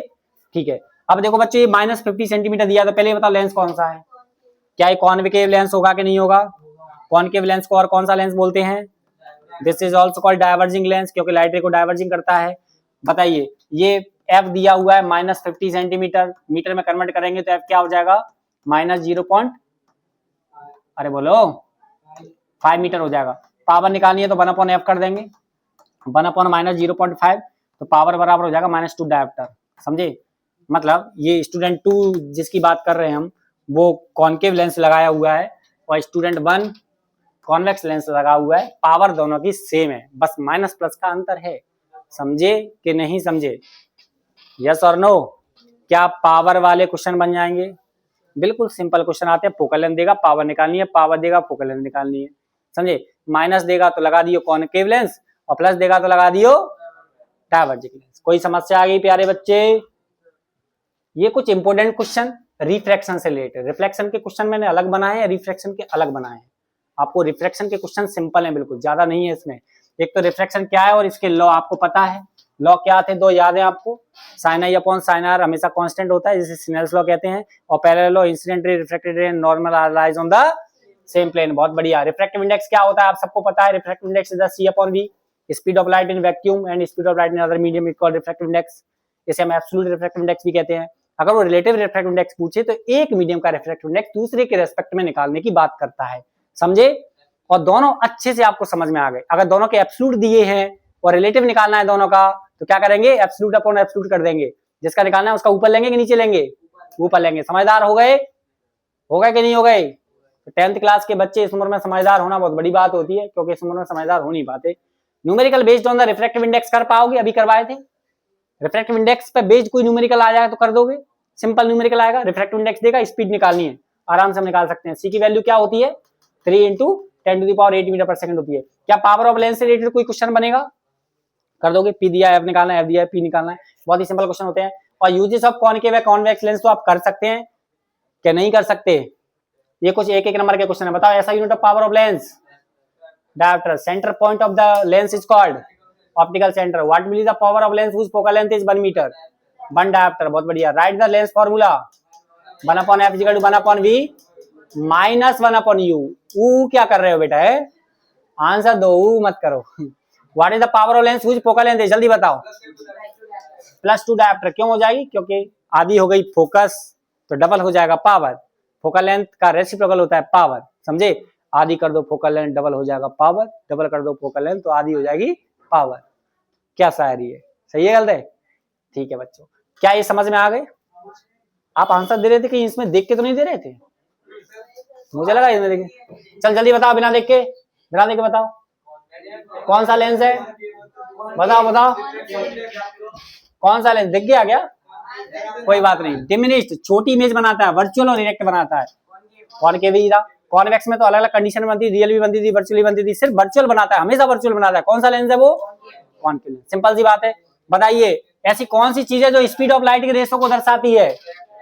ठीक है। अब देखो बच्चों, ये -50 सेंटीमीटर दिया, तो पहले बताओ लेंस कौन सा है? क्या ये कॉन्वेकेव लेंस होगा कि नहीं होगा? कॉन्केव लेंस को और कौन सा लेंस बोलते हैं? This is also called diverging lens, क्योंकि लाइट रे को डाइवर्जिंग करता है। बताइए, ये एफ दिया हुआ है -50 सेंटीमीटर, मीटर में कन्वर्ट करेंगे तो एफ क्या हो जाएगा? -0. अरे बोलो 5 मीटर हो जाएगा। पावर निकालनी है तो 1/f कर देंगे, 1/-0.5, तो पावर बराबर हो जाएगा -2 डायोप्टर। समझे? मतलब ये स्टूडेंट 2 जिसकी बात कर रहे हैं हम, वो कॉन्केव लेंस लगाया हुआ है और स्टूडेंट 1 कॉन्वेक्स लेंस लगा हुआ है। पावर दोनों की सेम है, बस माइनस प्लस का अंतर है। समझे कि नहीं समझे? यस और नो? क्या पावर वाले क्वेश्चन बन जाएंगे? बिल्कुल सिंपल क्वेश्चन आते हैं। फोकल लेंथ देगा, पावर निकालनी है, पावर देगा, फोकल लेंथ निकालनी है। समझे? माइनस देगा तो लगा दियो कॉन्केव लेंस, और प्लस देगा तो लगा दियो डाइवर्जिंग लेंस। कोई समस्या आ गई प्यारे बच्चे? ये कुछ इंपोर्टेंट क्वेश्चन रिफ्रैक्शन से रिलेटेड। रिफ्लेक्शन के क्वेश्चन मैंने अलग बनाए हैं, रिफ्रैक्शन के अलग बनाए हैं। आपको रिफ्रैक्शन के क्वेश्चन सिंपल है, बिल्कुल ज्यादा नहीं है इसमें। एक तो रिफ्रैक्शन क्या है और इसके लॉ आपको पता है। लॉ क्या थे? 2 याद है आपको? Sine I upon sine are हमेशा कांस्टेंट होता है, जिसे स्नेल्स लॉ कहते हैं। और parallel law, incident ray, refracted ray, normal are lies on the same plane. बहुत बढ़िया। रिफ्रैक्टिव इंडेक्स क्या होता है आप सबको पता है। Refractive index is the C/V, speed of light in vacuum and speed of light in other medium is called refractive index. इसे हम एब्सोल्यूट रिफ्रैक्टिव इंडेक्स भी कहते हैं। अगर वो रिलेटिव रिफ्रैक्टिव इंडेक्स पूछे तो एक मीडियम का रिफ्रैक्टिव इंडेक्स दूसरे के रेस्पेक्ट में निकालने की बात करता है। समझे? और दोनों अच्छे से आपको समझ में आ गए। अगर दोनों के एब्सोल्यूट दिए हैं और रिलेटिव निकालना है दोनों का, तो क्या करेंगे? एब्सोल्यूट अपॉन एब्सोल्यूट कर देंगे। जिसका निकालना है उसका ऊपर लेंगे कि नीचे लेंगे? ऊपर लेंगे। समझदार हो गए? हो गए कि नहीं हो गए? तो 10th क्लास के बच्चे इस उम्र में समझदार होना बहुत बड़ी बात होती है, क्योंकि इस उम्र में समझदार हो नहीं पाते। Numerical based on the refractive index कर पाओगे? अभी करवाए थे। रिफ्रैक्टिव इंडेक्स पे बेस्ड कोई न्यूमेरिकल आ जाए तो कर दोगे? सिंपल न्यूमेरिकल आएगा, रिफ्रैक्टिव इंडेक्स देगा, स्पीड निकालनी है, आराम से हम निकाल सकते हैं। सी की वैल्यू क्या होती है? 3 × 10⁸ मीटर पर सेकंड होती है। क्या पावर ऑफ लेंस से रिलेटेड कोई क्वेश्चन बनेगा? कर दोगे? पी दिया है, एफ निकालना है, एफ दिया है, पी निकालना है। बहुत ही सिंपल क्वेश्चन होते हैं। और यूजेस ऑफ कॉनकेव है कॉन्वेक्स लेंस तो आप कर सकते हैं क्या नहीं कर सकते? ये कुछ एक नंबर के क्वेश्चन है। बताओ ऐसा unit of power of lens? Dioptre. Centre point of the lens is called optical centre. What will be the power of lens whose focal length is 1 metre? 1 dioptre. बहुत बढ़िया। Write the lens formula. 1/f = 1/v -1/u। ऊ क्या कर रहे हो बेटा? है answer दो, ऊ मत करो। What is the power of lens whose focal length is? जल्दी बताओ। +2 डायोप्टर। क्यों हो जाएगी? क्योंकि आधी हो गई फोकस तो डबल हो जाएगा पावर। फोकल लेंथ का रेसिप्रोकल होता है पावर। समझे? आधी कर दो फोकल लेंथ, डबल हो जाएगा पावर। डबल कर दो फोकल लेंथ तो आधी हो जाएगी पावर। क्या शायरी है? सही है गलत है? ठीक है बच्चों, क्या ये समझ में आ गए? आप आंसर दे रहे थे कि इसमें देख के तो नहीं दे रहे थे? मुझे लगा इसमें देखे। चल जल्दी बताओ, बिना देख के बताओ कौन सा लेंस है? बताओ कौन सा लेंस दिख गया क्या? कोई बात नहीं। डिमिनिश्ड छोटी इमेज बनाता है, वर्चुअल और डायरेक्ट बनाता है। कॉनकेव भी था। कॉन्वेक्स में तो अलग अलग कंडीशन बनती थी, रियल भी बनती थी, वर्चुअली बनती थी। सिर्फ वर्चुअल बनाता है, हमेशा वर्चुअल बनाता है। कौन सा लेंस है वो? Concave lens. सिंपल सी बात है। बताइए ऐसी कौन सी चीज है जो स्पीड ऑफ लाइट के रेशो को दर्शाती है?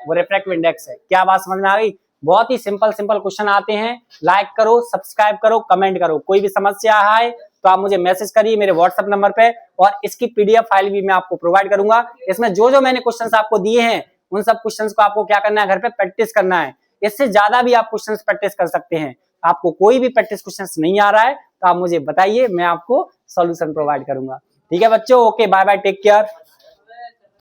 वो रिफ्रैक्टिव इंडेक्स है। क्या बात समझ में आ गई? बहुत ही सिंपल सिंपल क्वेश्चन आते हैं। लाइक करो, सब्सक्राइब करो, कमेंट करो। कोई भी समस्या है तो आप मुझे मैसेज करिए मेरे व्हाट्सएप नंबर पे, और इसकी पीडीएफ फाइल भी मैं आपको प्रोवाइड करूंगा। इसमें जो जो मैंने क्वेश्चंस आपको दिए हैं उन सब क्वेश्चंस को आपको क्या करना है, घर पे प्रैक्टिस करना है। इससे ज्यादा भी आप क्वेश्चंस प्रैक्टिस कर सकते हैं। आपको कोई भी प्रैक्टिस क्वेश्चंस नहीं आ रहा है तो आप मुझे बताइए, मैं आपको सॉल्यूशन प्रोवाइड करूंगा। ठीक है बच्चों, okay, bye bye, take care.